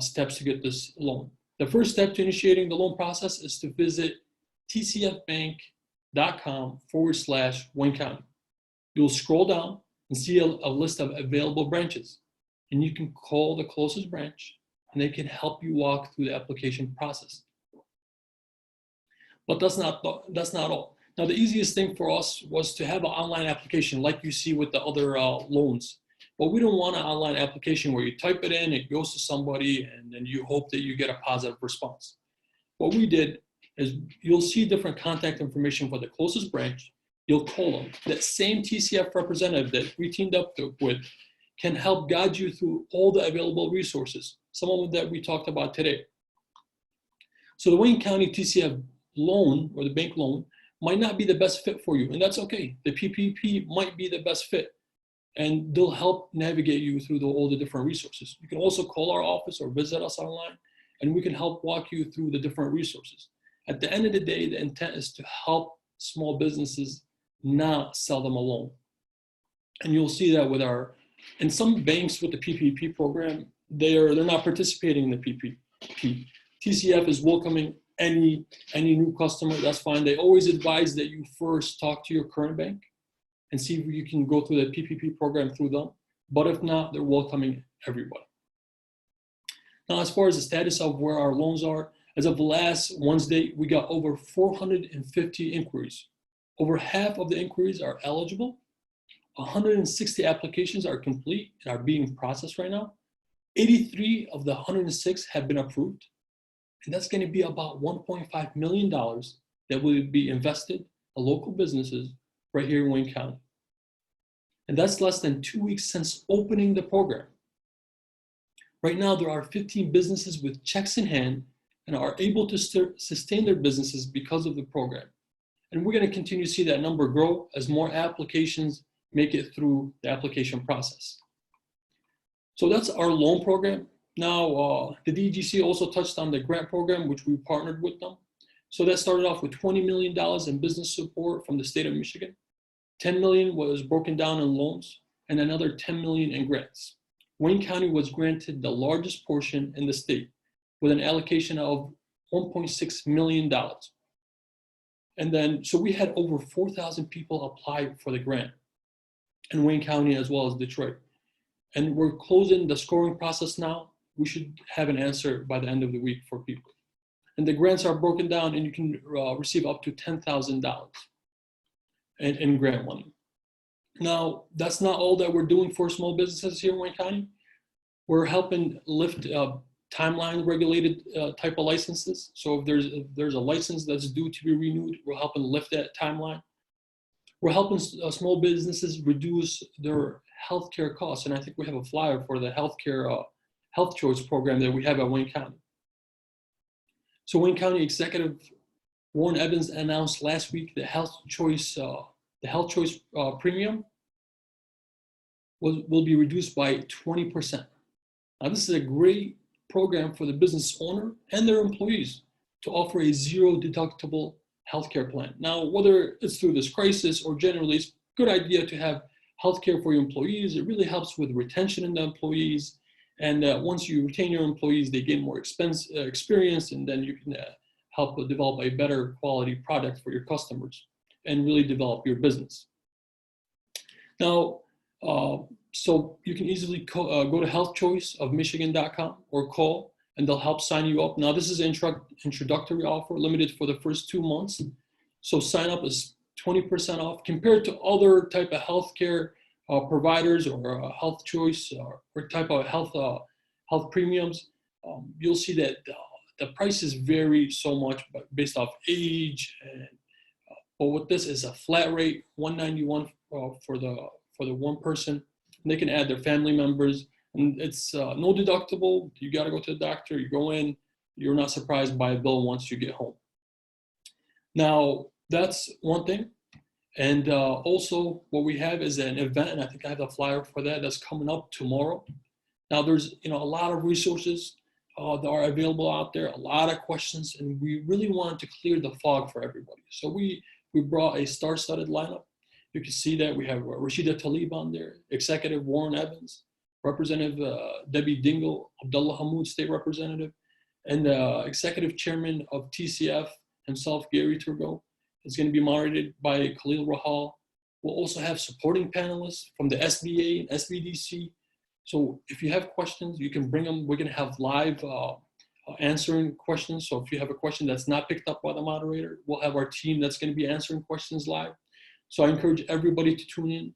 steps to get this loan. The first step to initiating the loan process is to visit tcfbank.com/Wayne County. You'll scroll down and see a list of available branches. And you can call the closest branch and they can help you walk through the application process. But that's not all. Now, the easiest thing for us was to have an online application like you see with the other loans. But we don't want an online application where you type it in, it goes to somebody, and then you hope that you get a positive response. What we did is you'll see different contact information for the closest branch. You'll call them. That same TCF representative that we teamed up with can help guide you through all the available resources, some of them that we talked about today. So the Wayne County TCF loan or the bank loan might not be the best fit for you, and that's okay. The PPP might be the best fit, and they'll help navigate you through all the different resources. You can also call our office or visit us online, and we can help walk you through the different resources. At the end of the day, the intent is to help small businesses, not sell them a loan. And you'll see that with and some banks with the PPP program, they're not participating in the PPP. TCF is welcoming any new customer, that's fine. They always advise that you first talk to your current bank and see if you can go through the PPP program through them. But if not, they're welcoming everybody. Now, as far as the status of where our loans are, as of last Wednesday, we got over 450 inquiries. Over half of the inquiries are eligible. 160 applications are complete and are being processed right now. 83 of the 106 have been approved. And that's going to be about $1.5 million that will be invested in local businesses right here in Wayne County. And that's less than 2 weeks since opening the program. Right now, there are 15 businesses with checks in hand and are able to sustain their businesses because of the program. And we're going to continue to see that number grow as more applications make it through the application process. So that's our loan program. Now, the DGC also touched on the grant program, which we partnered with them. So that started off with $20 million in business support from the state of Michigan. $10 million was broken down in loans and another $10 million in grants. Wayne County was granted the largest portion in the state with an allocation of $1.6 million. And then, so we had over 4,000 people apply for the grant in Wayne County as well as Detroit. And we're closing the scoring process now. We should have an answer by the end of the week for people. And the grants are broken down and you can receive up to $10,000 in grant money. Now, that's not all that we're doing for small businesses here in Wayne County. We're helping lift timeline regulated type of licenses. So if there's a license that's due to be renewed, we're helping lift that timeline. We're helping small businesses reduce their healthcare costs. And I think we have a flyer for the healthcare health choice program that we have at Wayne County. So Wayne County Executive Warren Evans announced last week the health choice premium will be reduced by 20%. Now this is a great program for the business owner and their employees to offer a zero deductible healthcare plan. Now, whether it's through this crisis or generally, it's a good idea to have healthcare for your employees. It really helps with retention in the employees. And once you retain your employees, they gain more experience, and then you can help develop a better quality product for your customers and really develop your business. Now, so you can easily go to healthchoiceofmichigan.com or call, and they'll help sign you up. Now, this is an introductory offer limited for the first 2 months. So sign up is 20% off compared to other type of healthcare providers or health choice or type of health premiums. You'll see that the prices vary so much based off age. But with this is a flat rate, $191 for the one person. And they can add their family members, and it's no deductible. You got to go to the doctor. You go in. You're not surprised by a bill once you get home. Now that's one thing. And also what we have is an event, and I think I have a flyer for that that's coming up tomorrow. Now there's a lot of resources that are available out there, a lot of questions, and we really wanted to clear the fog for everybody. So we brought a star-studded lineup. You can see that we have Rashid Talib on there, Executive Warren Evans, Representative Debbie Dingle, Abdullah Hamoud, State Representative, and Executive Chairman of TCF himself, Gary Turgot. It's going to be moderated by Khalil Rahal. We'll also have supporting panelists from the SBA and SBDC. So if you have questions, you can bring them. We're going to have live answering questions. So if you have a question that's not picked up by the moderator, we'll have our team that's going to be answering questions live. So I encourage everybody to tune in.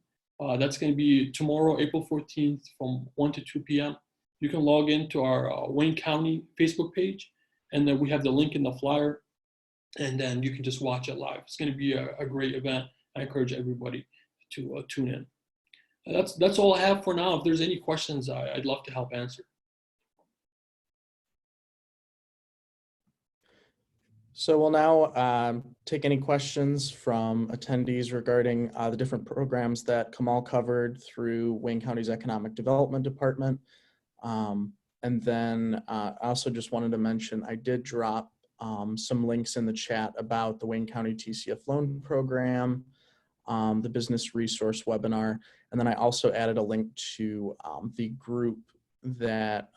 That's going to be tomorrow, April 14th from 1 to 2 p.m. You can log into our Wayne County Facebook page, and then we have the link in the flyer, and then you can just watch it live. It's going to be a great event. I encourage everybody to tune in. That's all I have for now. If there's any questions, I'd love to help answer. So we'll now take any questions from attendees regarding the different programs that Kamal covered through Wayne County's Economic Development Department. And then I also just wanted to mention, I did drop some links in the chat about the Wayne County TCF loan program, the business resource webinar, and then I also added a link to the group that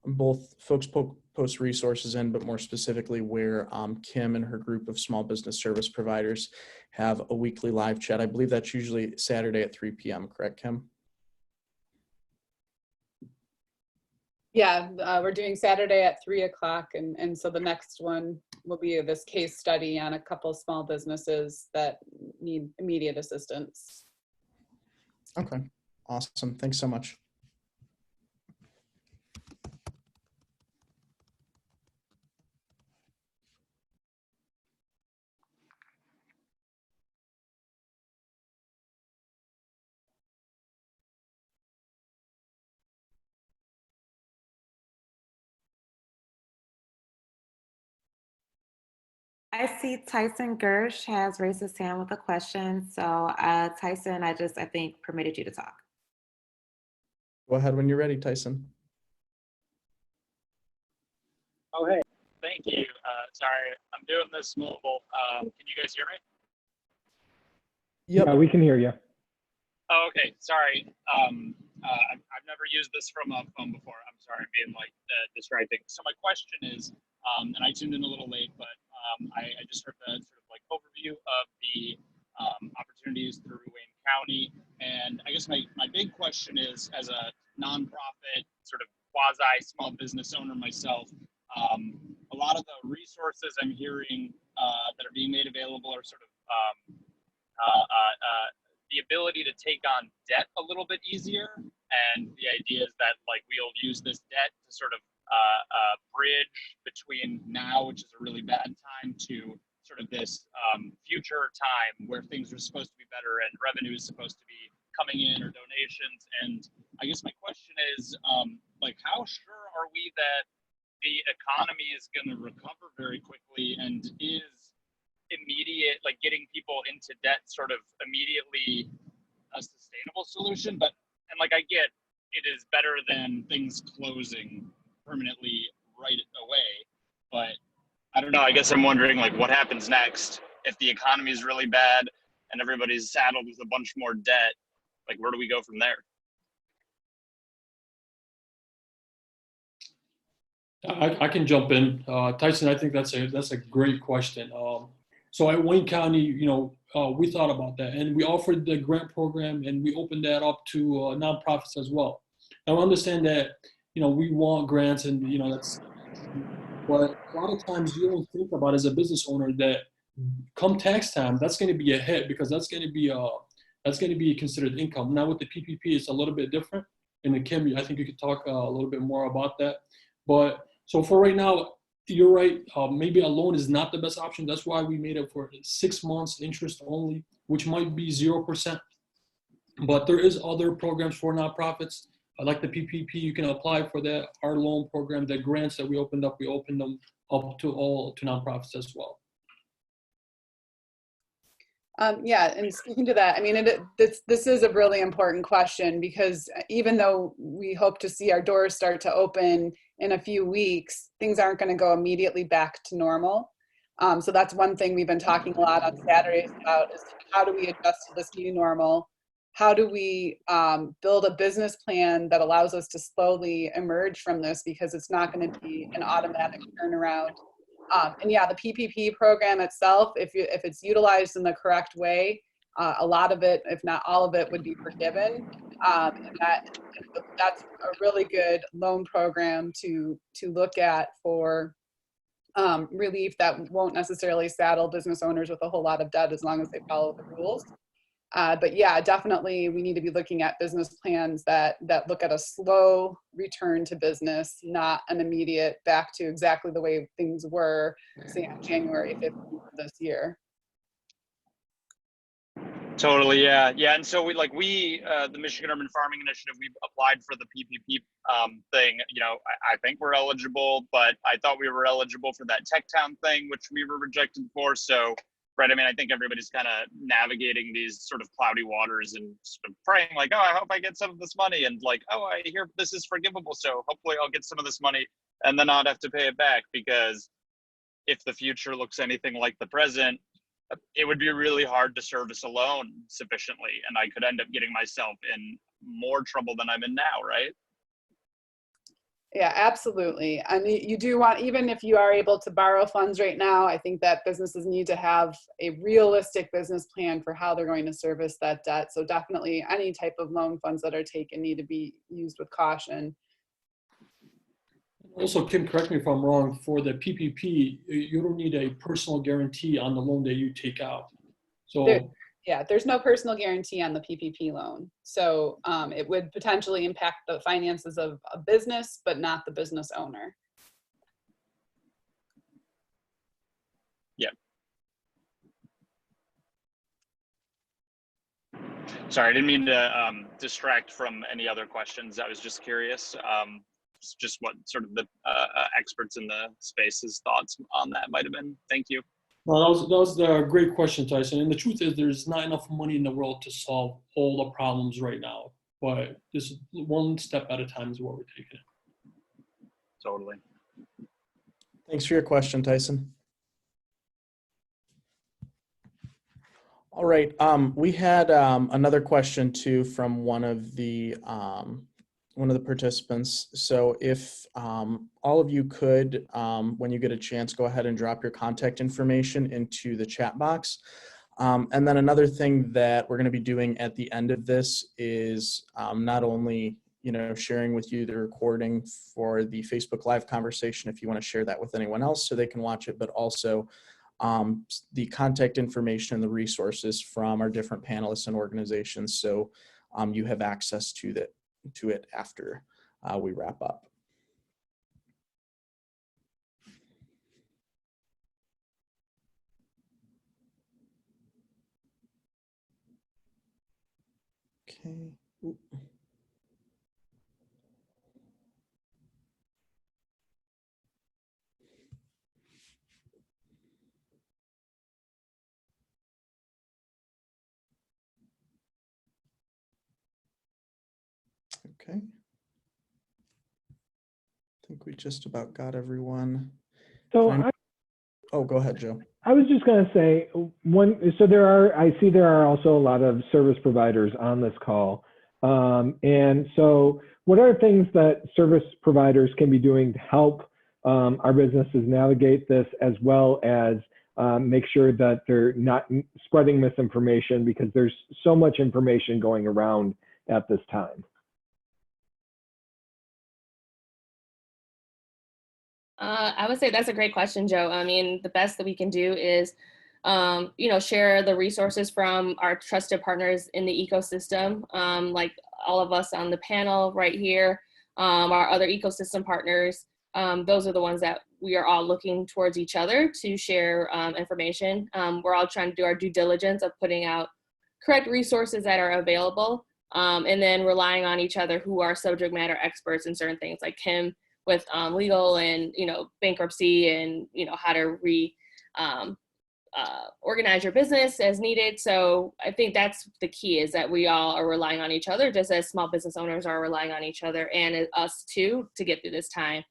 both folks post resources in, but more specifically where Kim and her group of small business service providers have a weekly live chat. I believe that's usually Saturday at 3 p.m., correct, Kim? Yeah, we're doing Saturday at 3 o'clock. And so the next one will be this case study on a couple of small businesses that need immediate assistance. Okay, awesome. Thanks so much. I see Tyson Gersh has raised his hand with a question. So Tyson, I think permitted you to talk. Go ahead when you're ready, Tyson. Oh, hey, thank you. Sorry, I'm doing this mobile. Can you guys hear me? Yep. Yeah, we can hear you. Oh, okay, sorry. I've never used this from a phone before. I'm sorry, being like distracting. So my question is, and I tuned in a little late, but I just heard the sort of like overview of the opportunities through Wayne County. And I guess my big question is, as a nonprofit sort of quasi small business owner myself, a lot of the resources I'm hearing that are being made available are sort of the ability to take on debt a little bit easier. And the idea is that like we'll use this debt to sort of bridge between now, which is a really bad time, to sort of this future time where things are supposed to be better and revenue is supposed to be coming in, or donations. And I guess my question is, like, how sure are we that the economy is going to recover very quickly, and is immediate, like getting people into debt sort of immediately a sustainable solution? And like, I get it is better than things closing permanently right away, but I don't know, I guess I'm wondering like what happens next if the economy is really bad and everybody's saddled with a bunch more debt. Like, where do we go from there? I can jump in. Tyson, I think that's a great question. So at Wayne County, we thought about that, and we offered the grant program, and we opened that up to nonprofits as well. Now, I understand that, we want grants, and, that's, but a lot of times you don't think about as a business owner that come tax time, that's going to be a hit, because that's going to be considered income. Now with the PPP, it's a little bit different. And Kim, I think you could talk a little bit more about that. But so for right now, you're right. Maybe a loan is not the best option. That's why we made it for 6 months interest only, which might be 0%. But there is other programs for nonprofits, like the PPP. You can apply for that. Our loan program, the grants that we opened up, we opened them up to nonprofits as well. Yeah, and speaking to that, I mean, this is a really important question, because even though we hope to see our doors start to open in a few weeks, things aren't going to go immediately back to normal. So that's one thing we've been talking a lot on Saturdays about, is how do we adjust to this new normal? How do we build a business plan that allows us to slowly emerge from this, because it's not going to be an automatic turnaround. And yeah, the PPP program itself, if it's utilized in the correct way, a lot of it, if not all of it, would be forgiven. And that's a really good loan program to look at for relief that won't necessarily saddle business owners with a whole lot of debt, as long as they follow the rules. But yeah, definitely we need to be looking at business plans that look at a slow return to business, not an immediate back to exactly the way things were, say, on January 15th of this year. Totally, yeah. And so we the Michigan Urban Farming Initiative, we've applied for the PPP thing. I think we're eligible, but I thought we were eligible for that Tech Town thing, which we were rejected for. So, right, I mean, I think everybody's kind of navigating these sort of cloudy waters and sort of praying like, oh, I hope I get some of this money, and like, oh, I hear this is forgivable, so hopefully I'll get some of this money and then not have to pay it back, because if the future looks anything like the present, it would be really hard to service a loan sufficiently, and I could end up getting myself in more trouble than I'm in now, right? Yeah, absolutely. I mean, you do want, even if you are able to borrow funds right now, I think that businesses need to have a realistic business plan for how they're going to service that debt. So definitely any type of loan funds that are taken need to be used with caution. Also, Kim, correct me if I'm wrong, for the PPP, you don't need a personal guarantee on the loan that you take out. So there's no personal guarantee on the PPP loan. So it would potentially impact the finances of a business, but not the business owner. Yeah. Sorry, I didn't mean to distract from any other questions. I was just curious. Just what sort of the experts in the space's thoughts on that might have been. Thank you. Well, that was a great question, Tyson. And the truth is, there's not enough money in the world to solve all the problems right now. But this one step at a time is what we're taking. Totally. Thanks for your question, Tyson. All right. We had another question too from one of the one of the participants. So if all of you could, when you get a chance, go ahead and drop your contact information into the chat box. And then another thing that we're going to be doing at the end of this is not only, sharing with you the recording for the Facebook Live conversation, if you want to share that with anyone else so they can watch it, but also the contact information and the resources from our different panelists and organizations. So you have access to it after we wrap up. Okay. Ooh. Okay. I think we just about got everyone. So oh, go ahead, Joe. I was just going to say I see there are also a lot of service providers on this call. And so what are things that service providers can be doing to help our businesses navigate this, as well as make sure that they're not spreading misinformation, because there's so much information going around at this time? I would say that's a great question, Joe. I mean, the best that we can do is, share the resources from our trusted partners in the ecosystem, like all of us on the panel right here, our other ecosystem partners. Those are the ones that we are all looking towards each other to share information. We're all trying to do our due diligence of putting out correct resources that are available, and then relying on each other who are subject matter experts in certain things, like Kim with legal and, bankruptcy and, how to organize your business as needed. So I think that's the key, is that we all are relying on each other, just as small business owners are relying on each other and us too, to get through this time.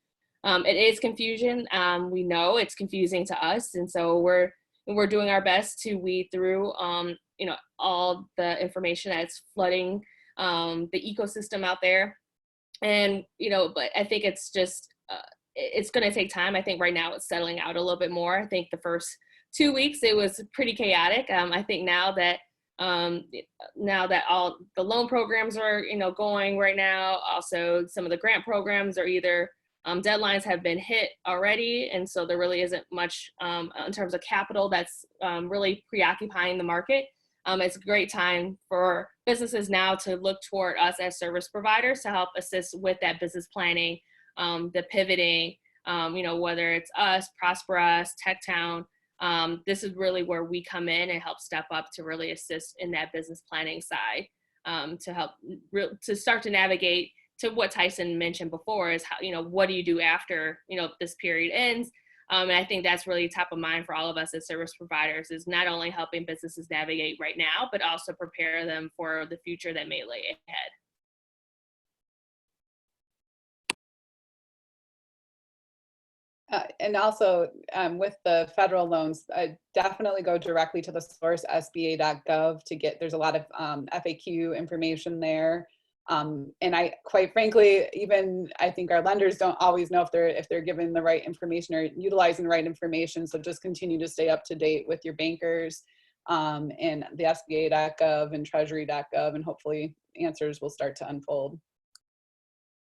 It is confusion. We know it's confusing to us. And so we're doing our best to weed through, all the information that's flooding the ecosystem out there. And, but I think it's just, it's going to take time. I think right now it's settling out a little bit more. I think the first 2 weeks, it was pretty chaotic. I think now that all the loan programs are, going right now, also some of the grant programs are either deadlines have been hit already. And so there really isn't much in terms of capital that's really preoccupying the market. It's a great time for businesses now to look toward us as service providers to help assist with that business planning, the pivoting, whether it's us, ProsperUS, TechTown. This is really where we come in and help step up to really assist in that business planning side, to help to start to navigate to what Tyson mentioned before, is how, what do you do after, this period ends? And I think that's really top of mind for all of us as service providers, is not only helping businesses navigate right now, but also prepare them for the future that may lay ahead. And also with the federal loans, definitely go directly to the source, sba.gov, to get, there's a lot of FAQ information there. And quite frankly, even I think our lenders don't always know if they're giving the right information or utilizing the right information. So just continue to stay up to date with your bankers, and the SBA.gov and Treasury.gov, and hopefully answers will start to unfold.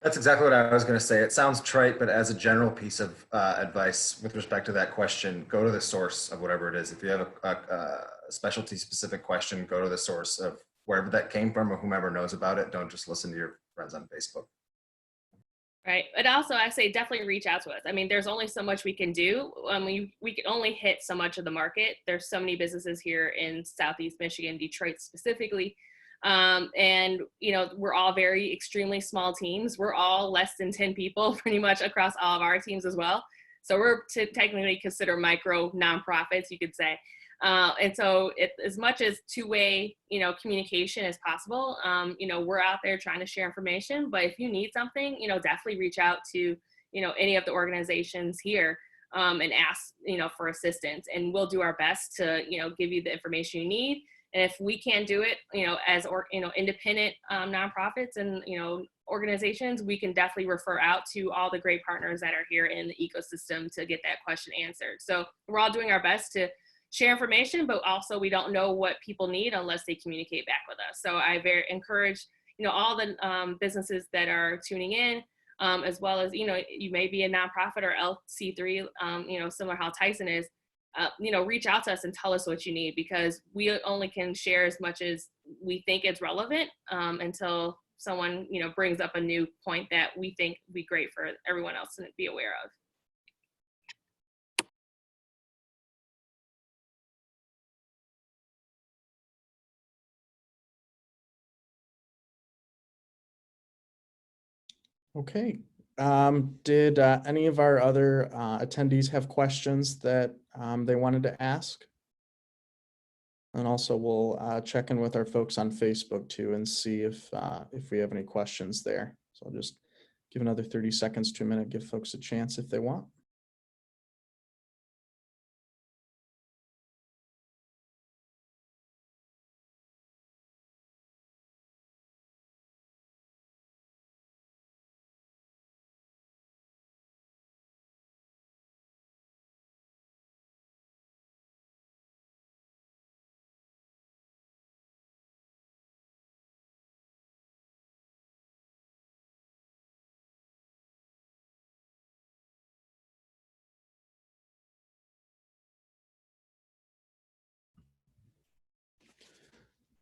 That's exactly what I was going to say. It sounds trite, but as a general piece of advice with respect to that question, go to the source of whatever it is. If you have a specialty specific question, go to the source of wherever that came from or whomever knows about it. Don't just listen to your friends on Facebook. Right. But also I say definitely reach out to us. I mean, there's only so much we can do. We can only hit so much of the market. There's so many businesses here in Southeast Michigan, Detroit specifically. And, we're all very extremely small teams. We're all less than 10 people pretty much across all of our teams as well. So we're technically considered micro nonprofits, you could say. And so as much as two-way, communication as possible, we're out there trying to share information, but if you need something, definitely reach out to, any of the organizations here, and ask, for assistance, and we'll do our best to, give you the information you need. And if we can't do it, as independent nonprofits and organizations, we can definitely refer out to all the great partners that are here in the ecosystem to get that question answered. So we're all doing our best to share information, but also we don't know what people need unless they communicate back with us. So I very encourage all the businesses that are tuning in, as well as you may be a nonprofit or LC3, similar how Tyson is. Reach out to us and tell us what you need, because we only can share as much as we think is relevant until someone, brings up a new point that we think would be great for everyone else to be aware of. Okay. Did any of our other attendees have questions that they wanted to ask? And also we'll check in with our folks on Facebook too and see if we have any questions there. So I'll just give another 30 seconds to a minute, give folks a chance if they want.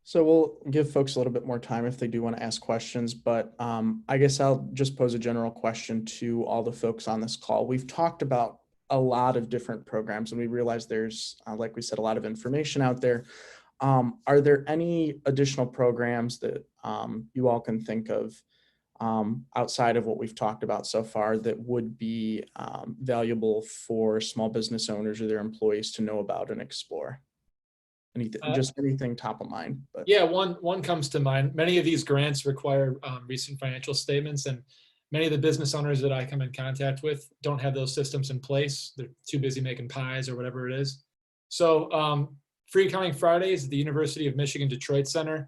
So we'll give folks a little bit more time if they do want to ask questions, but I guess I'll just pose a general question to all the folks on this call. We've talked about a lot of different programs, and we realize there's, like we said, a lot of information out there. Are there any additional programs that you all can think of outside of what we've talked about so far that would be valuable for small business owners or their employees to know about and explore? Anything, just anything top of mind. But yeah, one comes to mind. Many of these grants require recent financial statements, and many of the business owners that I come in contact with don't have those systems in place. They're too busy making pies or whatever it is. So Free Accounting Fridays at the University of Michigan Detroit Center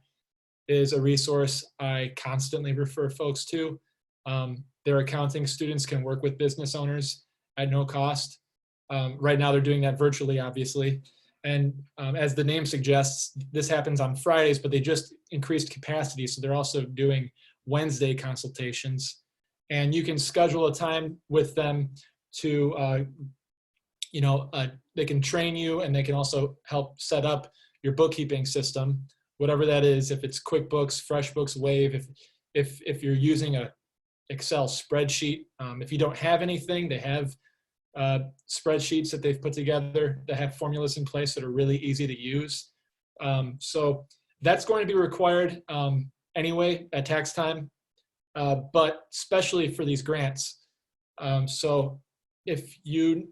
is a resource I constantly refer folks to. Their accounting students can work with business owners at no cost. Right now they're doing that virtually, obviously. And as the name suggests, this happens on Fridays, but they just increased capacity. So they're also doing Wednesday consultations. And you can schedule a time with them to, they can train you, and they can also help set up your bookkeeping system, whatever that is. If it's QuickBooks, FreshBooks, Wave, if you're using a Excel spreadsheet, if you don't have anything, they have spreadsheets that they've put together that have formulas in place that are really easy to use. So that's going to be required anyway at tax time, but especially for these grants. So if you're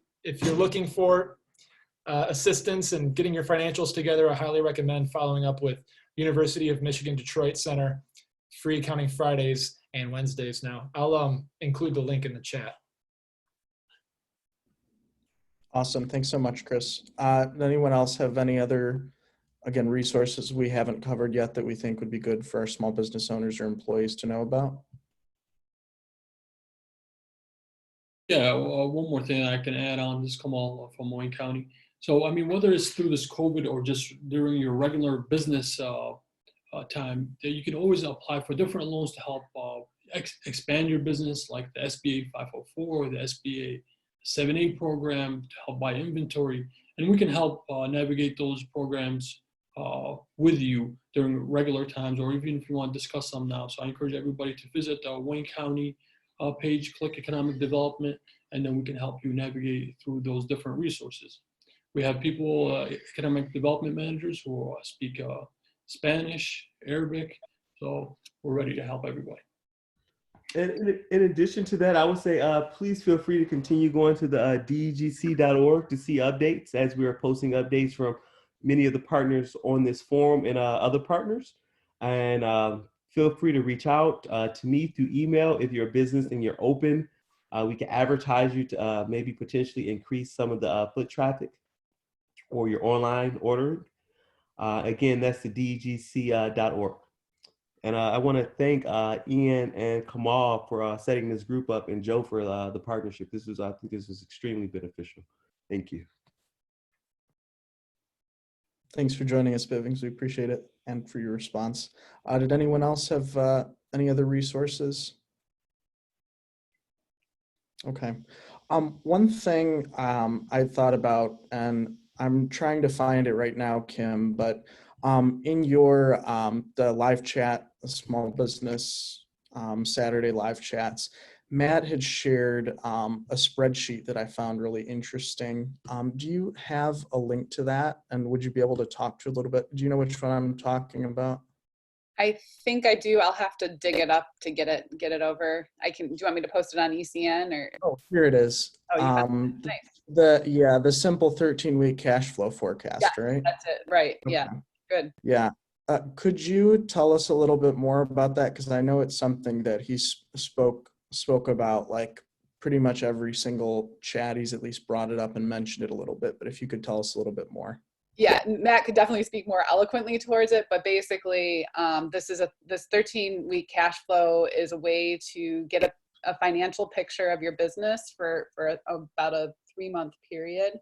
looking for assistance in getting your financials together, I highly recommend following up with University of Michigan Detroit Center, Free Accounting Fridays and Wednesdays now. I'll include the link in the chat. awesome. Thanks so much, Chris. Anyone else have any other, again, resources we haven't covered yet that we think would be good for our small business owners or employees to know about? Yeah, one more thing I can add on this, Kamal from Wayne County. So, I mean, whether it's through this COVID or just during your regular business time, you can always apply for different loans to help expand your business, like the SBA 504, the SBA 7A program to help buy inventory. And we can help navigate those programs with you during regular times, or even if you want to discuss them now. So I encourage everybody to visit the Wayne County page, click economic development, and then we can help you navigate through those different resources. We have people, economic development managers who speak Spanish, Arabic, so we're ready to help everybody. And in addition to that, I would say please feel free to continue going to the degc.org to see updates, as we are posting updates from many of the partners on this forum and other partners. And feel free to reach out to me through email if you're a business and you're open. We can advertise you to maybe potentially increase some of the foot traffic or your online ordering. Again, that's the dgc.org. And I want to thank Ian and Kamal for setting this group up, and Joe for the partnership. I think this was extremely beneficial. Thank you. Thanks for joining us, Bivings. We appreciate it, and for your response. Did anyone else have any other resources? Okay. One thing I thought about, and I'm trying to find it right now, Kim, but in your the live chat, the small business Saturday live chats, Matt had shared a spreadsheet that I found really interesting. Do you have a link to that? And would you be able to talk to a little bit? Do you know which one I'm talking about? I think I do. I'll have to dig it up to get it over. I can. Do you want me to post it on ECN or? Oh, here it is. Oh, you have it. Nice. The simple 13-week cash flow forecast, Yes, right? that's it. Right. Okay. Yeah. Good. Yeah. Could you tell us a little bit more about that? Because I know it's something that he spoke about, like pretty much every single chat. He's at least brought it up and mentioned it a little bit. But if you could tell us a little bit more. Yeah, Matt could definitely speak more eloquently towards it, but basically, this 13-week cash flow is a way to get a financial picture of your business for about a 3-month period,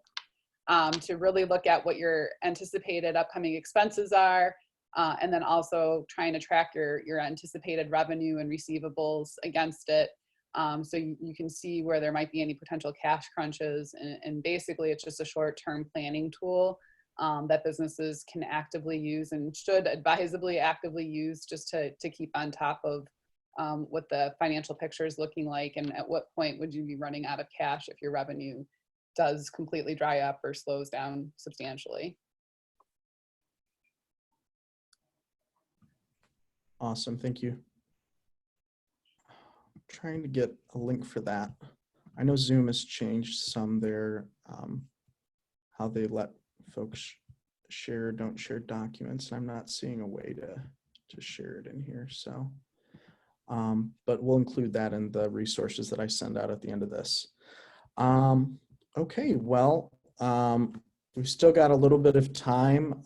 to really look at what your anticipated upcoming expenses are, and then also trying to track your anticipated revenue and receivables against it. So you can see where there might be any potential cash crunches, and basically it's just a short-term planning tool that businesses can actively use and should advisably actively use, just to keep on top of what the financial picture is looking like, and at what point would you be running out of cash if your revenue does completely dry up or slows down substantially. Awesome, thank you. I'm trying to get a link for that. I know Zoom has changed some there, how they let folks share, don't share documents. I'm not seeing a way to share it in here, so. But we'll include that in the resources that I send out at the end of this. Okay, well, we've still got a little bit of time.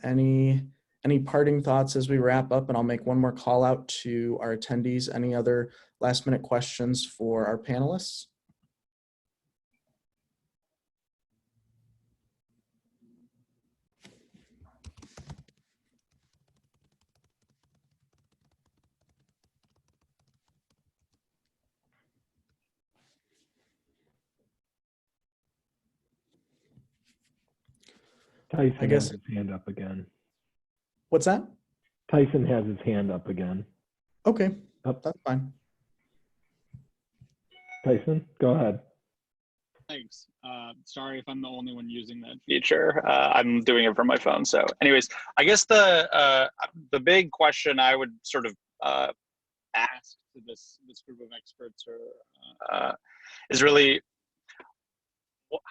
Any parting thoughts as we wrap up? And I'll make one more call out to our attendees. Any other last minute questions for our panelists? Tyson has his hand up again. What's that? Tyson has his hand up again. Okay, that's fine. Tyson, go ahead. Thanks. Sorry if I'm the only one using that feature. I'm doing it from my phone. So anyways, I guess the big question I would sort of ask to this group of experts is really,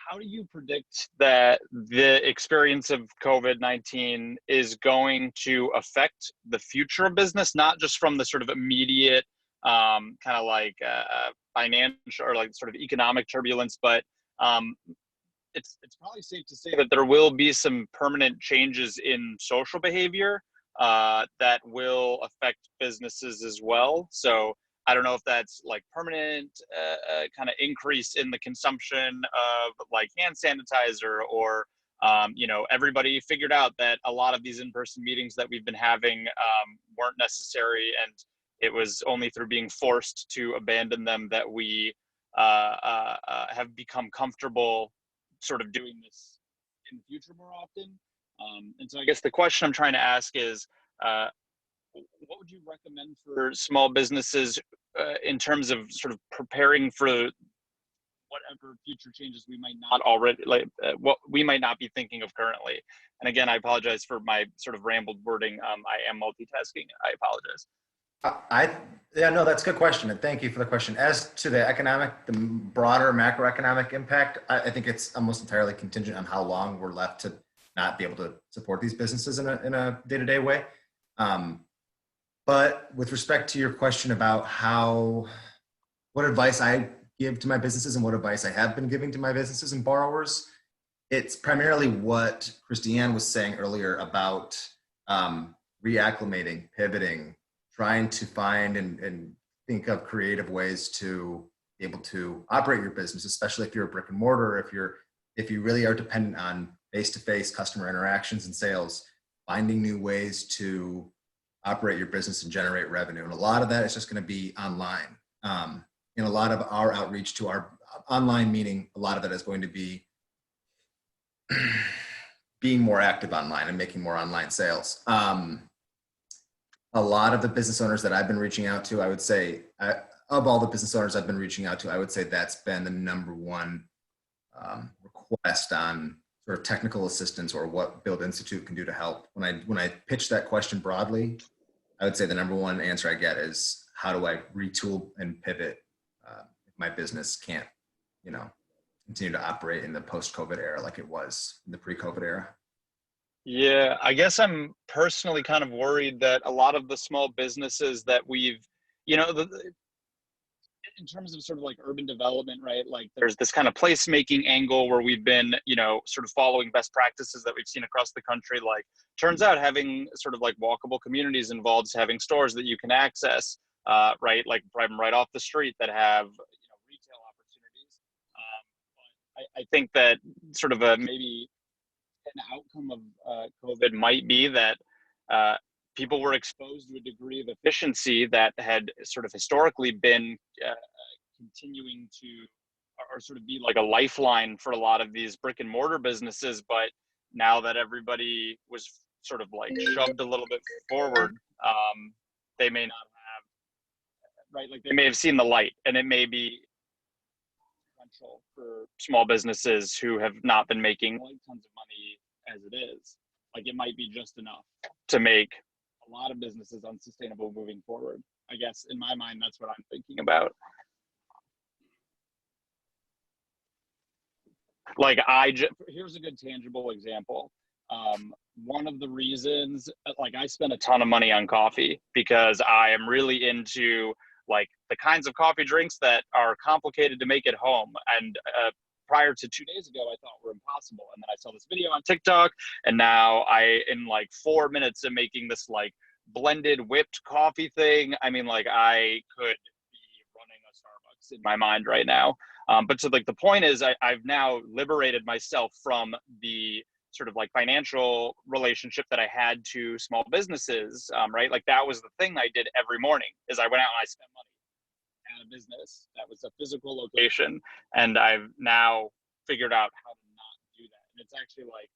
how do you predict that the experience of COVID-19 is going to affect the future of business, not just from the sort of immediate kind of like financial or like sort of economic turbulence, but it's probably safe to say that there will be some permanent changes in social behavior that will affect businesses as well. So I don't know if that's like permanent kind of increase in the consumption of like hand sanitizer, or you know, everybody figured out that a lot of these in-person meetings that we've been having weren't necessary, and it was only through being forced to abandon them that we have become comfortable sort of doing this in the future more often. And so I guess the question I'm trying to ask is, what would you recommend for small businesses in terms of sort of preparing for whatever future changes we might not already, like what we might not be thinking of currently? And again, I apologize for my sort of rambled wording. I am multitasking. I apologize. Yeah, no, that's a good question. And thank you for the question. As to the broader macroeconomic impact, I think it's almost entirely contingent on how long we're left to not be able to support these businesses in a day-to-day way. But with respect to your question about what advice I give to my businesses and what advice I have been giving to my businesses and borrowers, it's primarily what Christianne was saying earlier about reacclimating, pivoting, trying to find and think of creative ways to be able to operate your business, especially if you're a brick and mortar, if you really are dependent on face-to-face customer interactions and sales, finding new ways to operate your business and generate revenue. And a lot of that is just going to be online. And a lot of our outreach to our online, meaning a lot of that is going to be being more active online and making more online sales. A lot of the business owners that I've been reaching out to, I would say, of all the business owners I've been reaching out to, I would say that's been the number one request on sort of technical assistance or what Build Institute can do to help. When I pitch that question broadly, I would say the number one answer I get is, how do I retool and pivot if my business can't, continue to operate in the post-COVID era like it was in the pre-COVID era? Yeah, I guess I'm personally kind of worried that a lot of the small businesses that we've, in terms of sort of like urban development, right? Like there's this kind of placemaking angle where we've been, sort of following best practices that we've seen across the country. Like turns out having sort of like walkable communities involves having stores that you can access, right? Like right off the street that have, retail opportunities. I think that sort of maybe an outcome of COVID might be that people were exposed to a degree of efficiency that had sort of historically been continuing to, or sort of be like a lifeline for a lot of these brick and mortar businesses. But now that everybody was sort of like shoved a little bit forward, they may not have, right? Like they may have seen the light, and it may be for small businesses who have not been making like tons of money as it is. Like it might be just enough to make a lot of businesses unsustainable moving forward. I guess in my mind, that's what I'm thinking about. Like here's a good tangible example. One of the reasons, like I spend a ton of money on coffee because I am really into like the kinds of coffee drinks that are complicated to make at home. And prior to 2 days ago, I thought were impossible. And then I saw this video on TikTok, and now in like 4 minutes am making this like blended whipped coffee thing. I mean, like I could be running a Starbucks in my mind right now. But so like the point is I've now liberated myself from the sort of like financial relationship that I had to small businesses, right? Like that was the thing I did every morning is I went out and I spent money at a business that was a physical location. And I've now figured out how to not do that. And it's actually like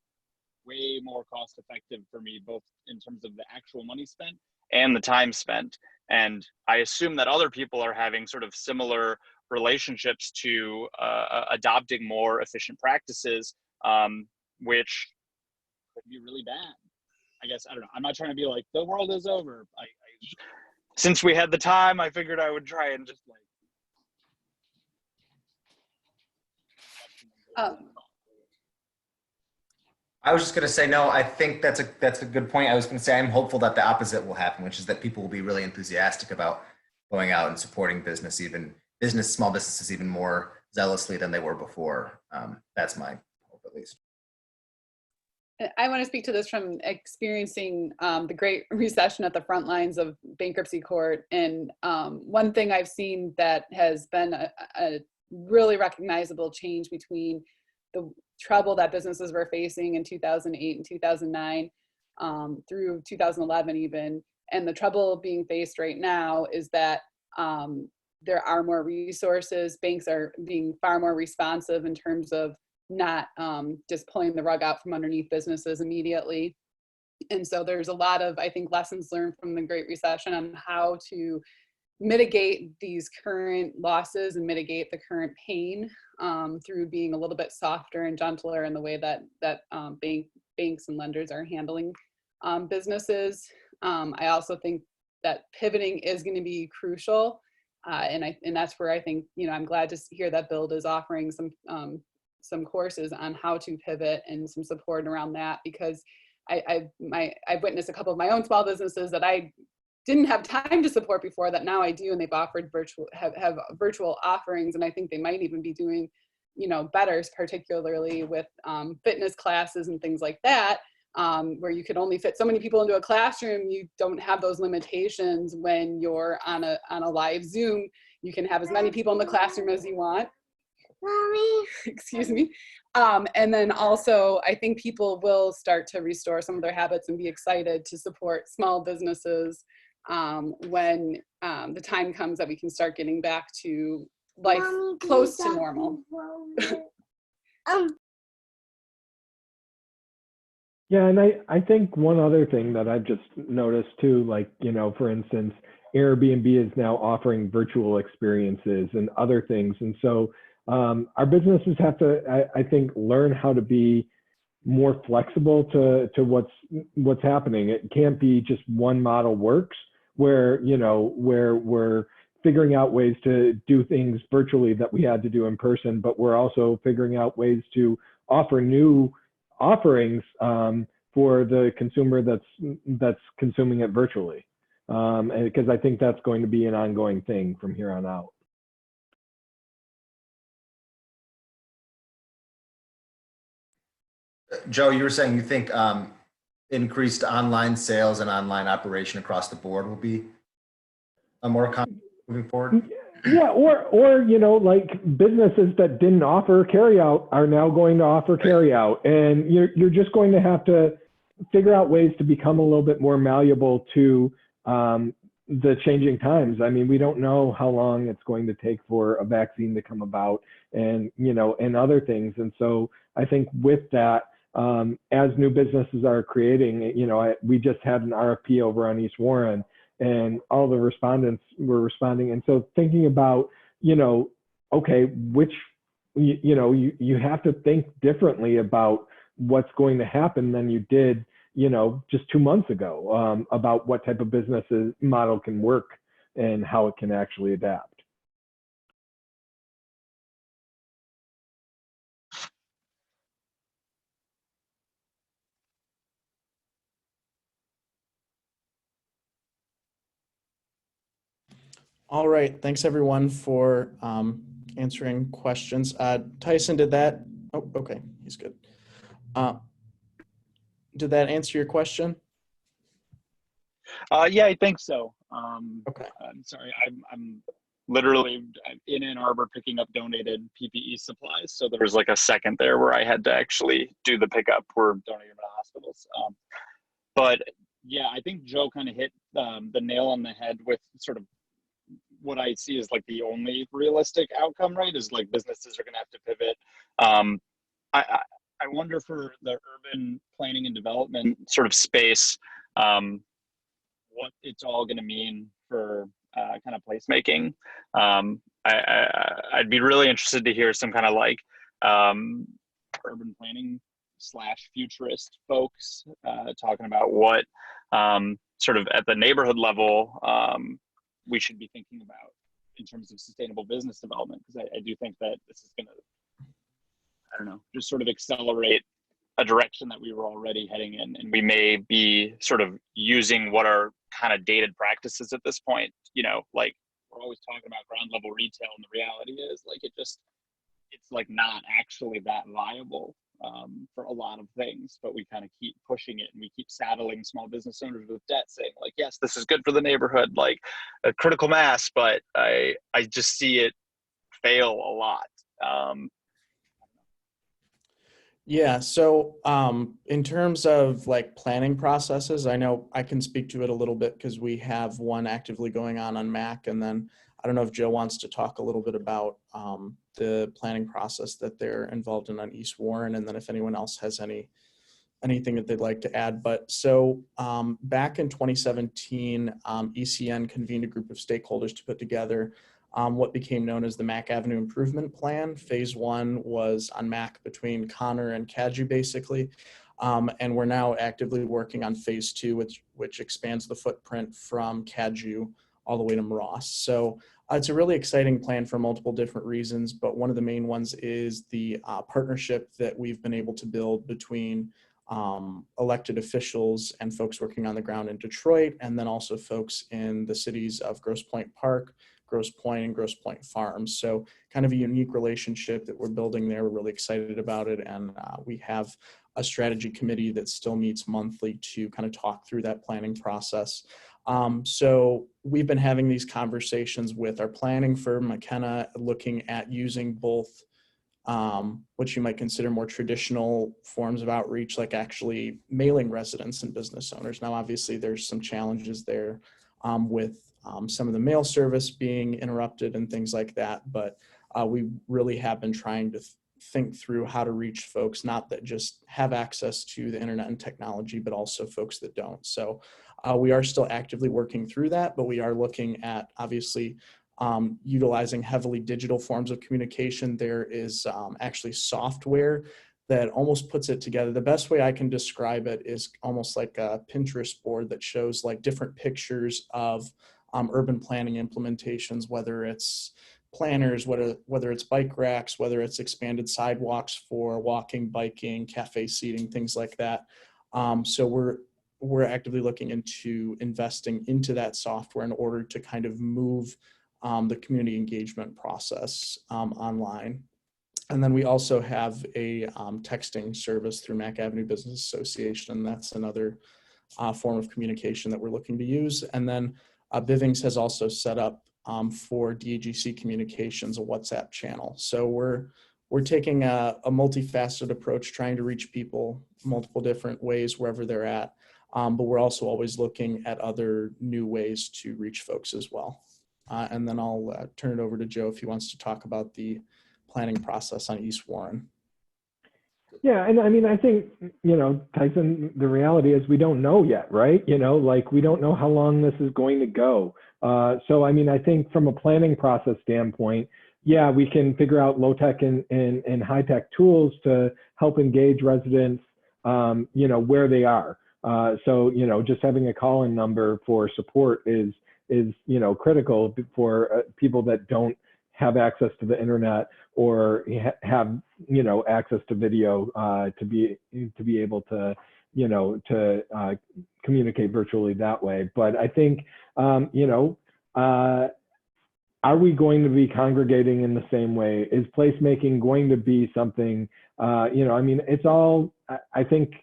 way more cost effective for me, both in terms of the actual money spent and the time spent. And I assume that other people are having sort of similar relationships to adopting more efficient practices, which could be really bad. I guess, I don't know. I'm not trying to be like, the world is over. Since we had the time, I figured I would try and just like. I was just going to say, no, I think that's a good point. I was going to say, I'm hopeful that the opposite will happen, which is that people will be really enthusiastic about going out and supporting small businesses even more zealously than they were before. That's my hope, at least. I want to speak to this from experiencing the Great Recession at the front lines of bankruptcy court. And one thing I've seen that has been a really recognizable change between the trouble that businesses were facing in 2008 and 2009 through 2011 even, and the trouble being faced right now is that there are more resources. Banks are being far more responsive in terms of not just pulling the rug out from underneath businesses immediately. And so there's a lot of, I think, lessons learned from the Great Recession on how to mitigate these current losses and mitigate the current pain through being a little bit softer and gentler in the way that banks and lenders are handling businesses. I also think that pivoting is going to be crucial. And that's where I think, I'm glad to hear that Build is offering some courses on how to pivot and some support around that, because I've witnessed a couple of my own small businesses that I didn't have time to support before that now I do, and they've offered have virtual offerings, and I think they might even be doing better, particularly with fitness classes and things like that, where you could only fit so many people into a classroom. You don't have those limitations when you're on a live Zoom. You can have as many people in the classroom as you want. Mommy. Excuse me. And then also, I think people will start to restore some of their habits and be excited to support small businesses when the time comes that we can start getting back to life close to normal. Yeah, and I think one other thing that I've just noticed too, like, for instance, Airbnb is now offering virtual experiences and other things. And so our businesses have to, I think, learn how to be more flexible to what's happening. It can't be just one model works where we're figuring out ways to do things virtually that we had to do in person, but we're also figuring out ways to offer new offerings for the consumer that's consuming it virtually. Because I think that's going to be an ongoing thing from here on out. Joe, you were saying you think increased online sales and online operation across the board will be a more common moving forward? Yeah, or like businesses that didn't offer carryout are now going to offer carryout, and you're just going to have to figure out ways to become a little bit more malleable to the changing times. I mean, we don't know how long it's going to take for a vaccine to come about, and and other things. And so I think with that, as new businesses are creating, we just had an RFP over on East Warren, and all the respondents were responding. And so thinking about, okay, which, you have to think differently about what's going to happen than you did, just 2 months ago, about what type of business model can work and how it can actually adapt. All right, thanks everyone for answering questions. Tyson, did that? Oh, okay, he's good. Did that answer your question? Yeah, I think so. Okay. I'm sorry, I'm literally in Ann Arbor picking up donated PPE supplies. So there was like a second there where I had to actually do the pickup. We're donating them to hospitals. But yeah, I think Joe kind of hit the nail on the head with sort of what I see is like the only realistic outcome, right? Is like businesses are going to have to pivot. I wonder for the urban planning and development sort of space, what it's all going to mean for kind of placemaking. I'd be really interested to hear some kind of like urban planning / futurist folks talking about what sort of at the neighborhood level we should be thinking about in terms of sustainable business development, because I do think that this is going to, I don't know, just sort of accelerate a direction that we were already heading in, and we may be sort of using what are kind of dated practices at this point. Like we're always talking about ground level retail, and the reality is like it's like not actually that viable for a lot of things, but we kind of keep pushing it, and we keep saddling small business owners with debt, saying like, yes, this is good for the neighborhood, like a critical mass, but I just see it fail a lot. Yeah, so in terms of like planning processes, I know I can speak to it a little bit because we have one actively going on Mack, and then I don't know if Joe wants to talk a little bit about the planning process that they're involved in on East Warren, and then if anyone else has anything that they'd like to add. But so back in 2017, ECN convened a group of stakeholders to put together what became known as the Mack Avenue Improvement Plan. Phase 1 was on Mack between Connor and Cadieux, basically. And we're now actively working on phase 2, which expands the footprint from Cadieux all the way to Ross. So it's a really exciting plan for multiple different reasons, but one of the main ones is the partnership that we've been able to build between elected officials and folks working on the ground in Detroit, and then also folks in the cities of Grosse Pointe Park, Grosse Pointe and Grosse Pointe Farms. So kind of a unique relationship that we're building there. We're really excited about it. And we have a strategy committee that still meets monthly to kind of talk through that planning process. So we've been having these conversations with our planning firm, McKenna, looking at using both what you might consider more traditional forms of outreach, like actually mailing residents and business owners. Now, obviously, there's some challenges there with some of the mail service being interrupted and things like that, but we really have been trying to think through how to reach folks, not that just have access to the internet and technology, but also folks that don't. So we are still actively working through that, but we are looking at obviously utilizing heavily digital forms of communication. There is actually software that almost puts it together. The best way I can describe it is almost like a Pinterest board that shows like different pictures of urban planning implementations, whether it's planners, whether it's bike racks, whether it's expanded sidewalks for walking, biking, cafe seating, things like that. So we're actively looking into investing into that software in order to kind of move the community engagement process online. And then we also have a texting service through Mack Avenue Business Association, and that's another form of communication that we're looking to use. And then Bivings has also set up for DAGC communications a WhatsApp channel. So we're taking a multifaceted approach, trying to reach people multiple different ways wherever they're at, but we're also always looking at other new ways to reach folks as well. And then I'll turn it over to Joe if he wants to talk about the planning process on East Warren. Yeah, and I mean, I think, Tyson, the reality is we don't know yet, right? Like we don't know how long this is going to go. So, I mean, I think from a planning process standpoint, yeah, we can figure out low-tech and high-tech tools to help engage residents, where they are. So, just having a call-in number for support is critical for people that don't have access to the internet or have access to video to be able to communicate virtually that way. But I think are we going to be congregating in the same way? Is placemaking going to be something? I mean, I think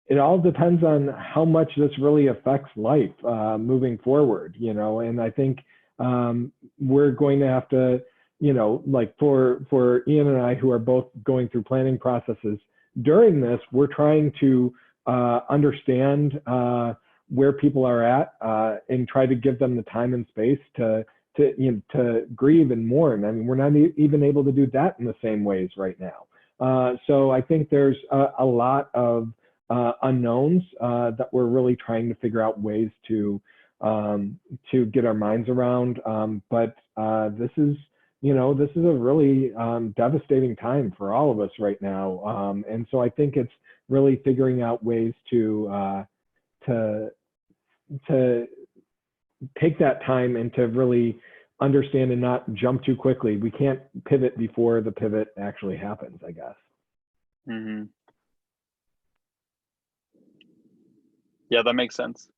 it all depends on how much this really affects life moving forward, and I think we're going to have to, like for Ian and I, who are both going through planning processes during this, we're trying to understand where people are at and try to give them the time and space to grieve and mourn. I mean, we're not even able to do that in the same ways right now. So I think there's a lot of unknowns that we're really trying to figure out ways to get our minds around. But this is a really devastating time for all of us right now. And so I think it's really figuring out ways to take that time and to really understand and not jump too quickly. We can't pivot before the pivot actually happens, I guess. Mm-hmm. Yeah, that makes sense.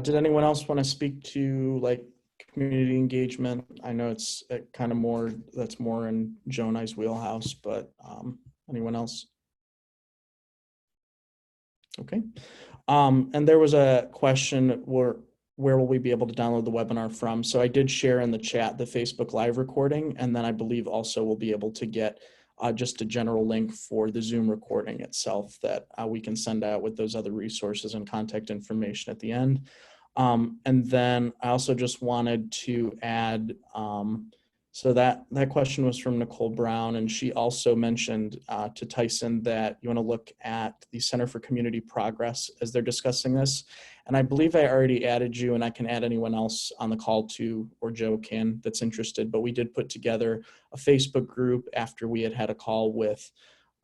Did anyone else want to speak to like community engagement? I know it's kind of that's more in Joe and I's wheelhouse, but anyone else? Okay. And there was a question where will we be able to download the webinar from? So I did share in the chat the Facebook Live recording, and then I believe also we'll be able to get just a general link for the Zoom recording itself that we can send out with those other resources and contact information at the end. And then I also just wanted to add, so that question was from Nicole Brown, and she also mentioned to Tyson that you want to look at the Center for Community Progress as they're discussing this. And I believe I already added you, and I can add anyone else on the call too, or Joe can, that's interested. But we did put together a Facebook group after we had a call with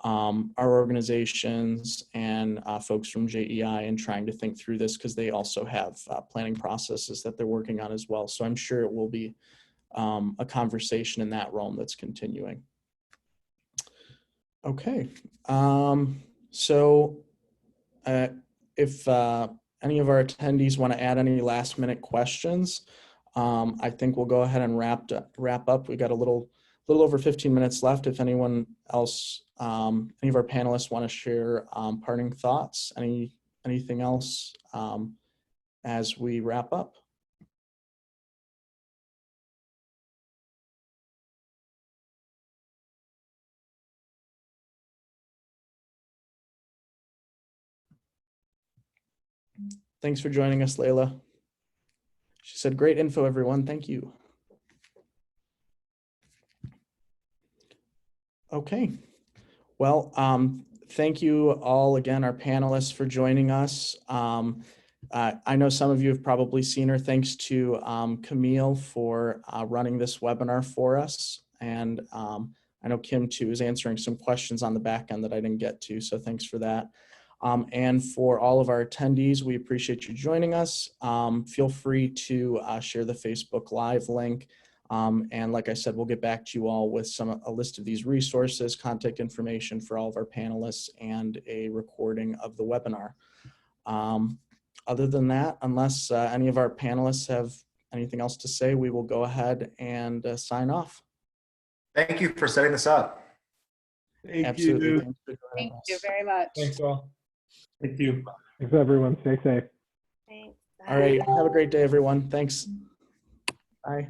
our organizations and folks from JEI and trying to think through this because they also have planning processes that they're working on as well. So I'm sure it will be a conversation in that realm that's continuing. Okay. So if any of our attendees want to add any last minute questions, I think we'll go ahead and wrap up. We got a little over 15 minutes left. If anyone else, any of our panelists want to share parting thoughts, anything else as we wrap up? Thanks for joining us, Layla. She said, great info, everyone. Thank you. Okay. Well, thank you all again, our panelists, for joining us. I know some of you have probably seen her. Thanks to Camille for running this webinar for us. And I know Kim too is answering some questions on the back end that I didn't get to. So thanks for that. And for all of our attendees, we appreciate you joining us. Feel free to share the Facebook Live link. And like I said, we'll get back to you all with a list of these resources, contact information for all of our panelists, and a recording of the webinar. Other than that, unless any of our panelists have anything else to say, we will go ahead and sign off. Thank you for setting this up. Absolutely. You. Thank you very much. Thanks all. Thank you. Thanks, everyone. Stay safe. Thanks. All right. Have a great day, everyone. Thanks. Bye.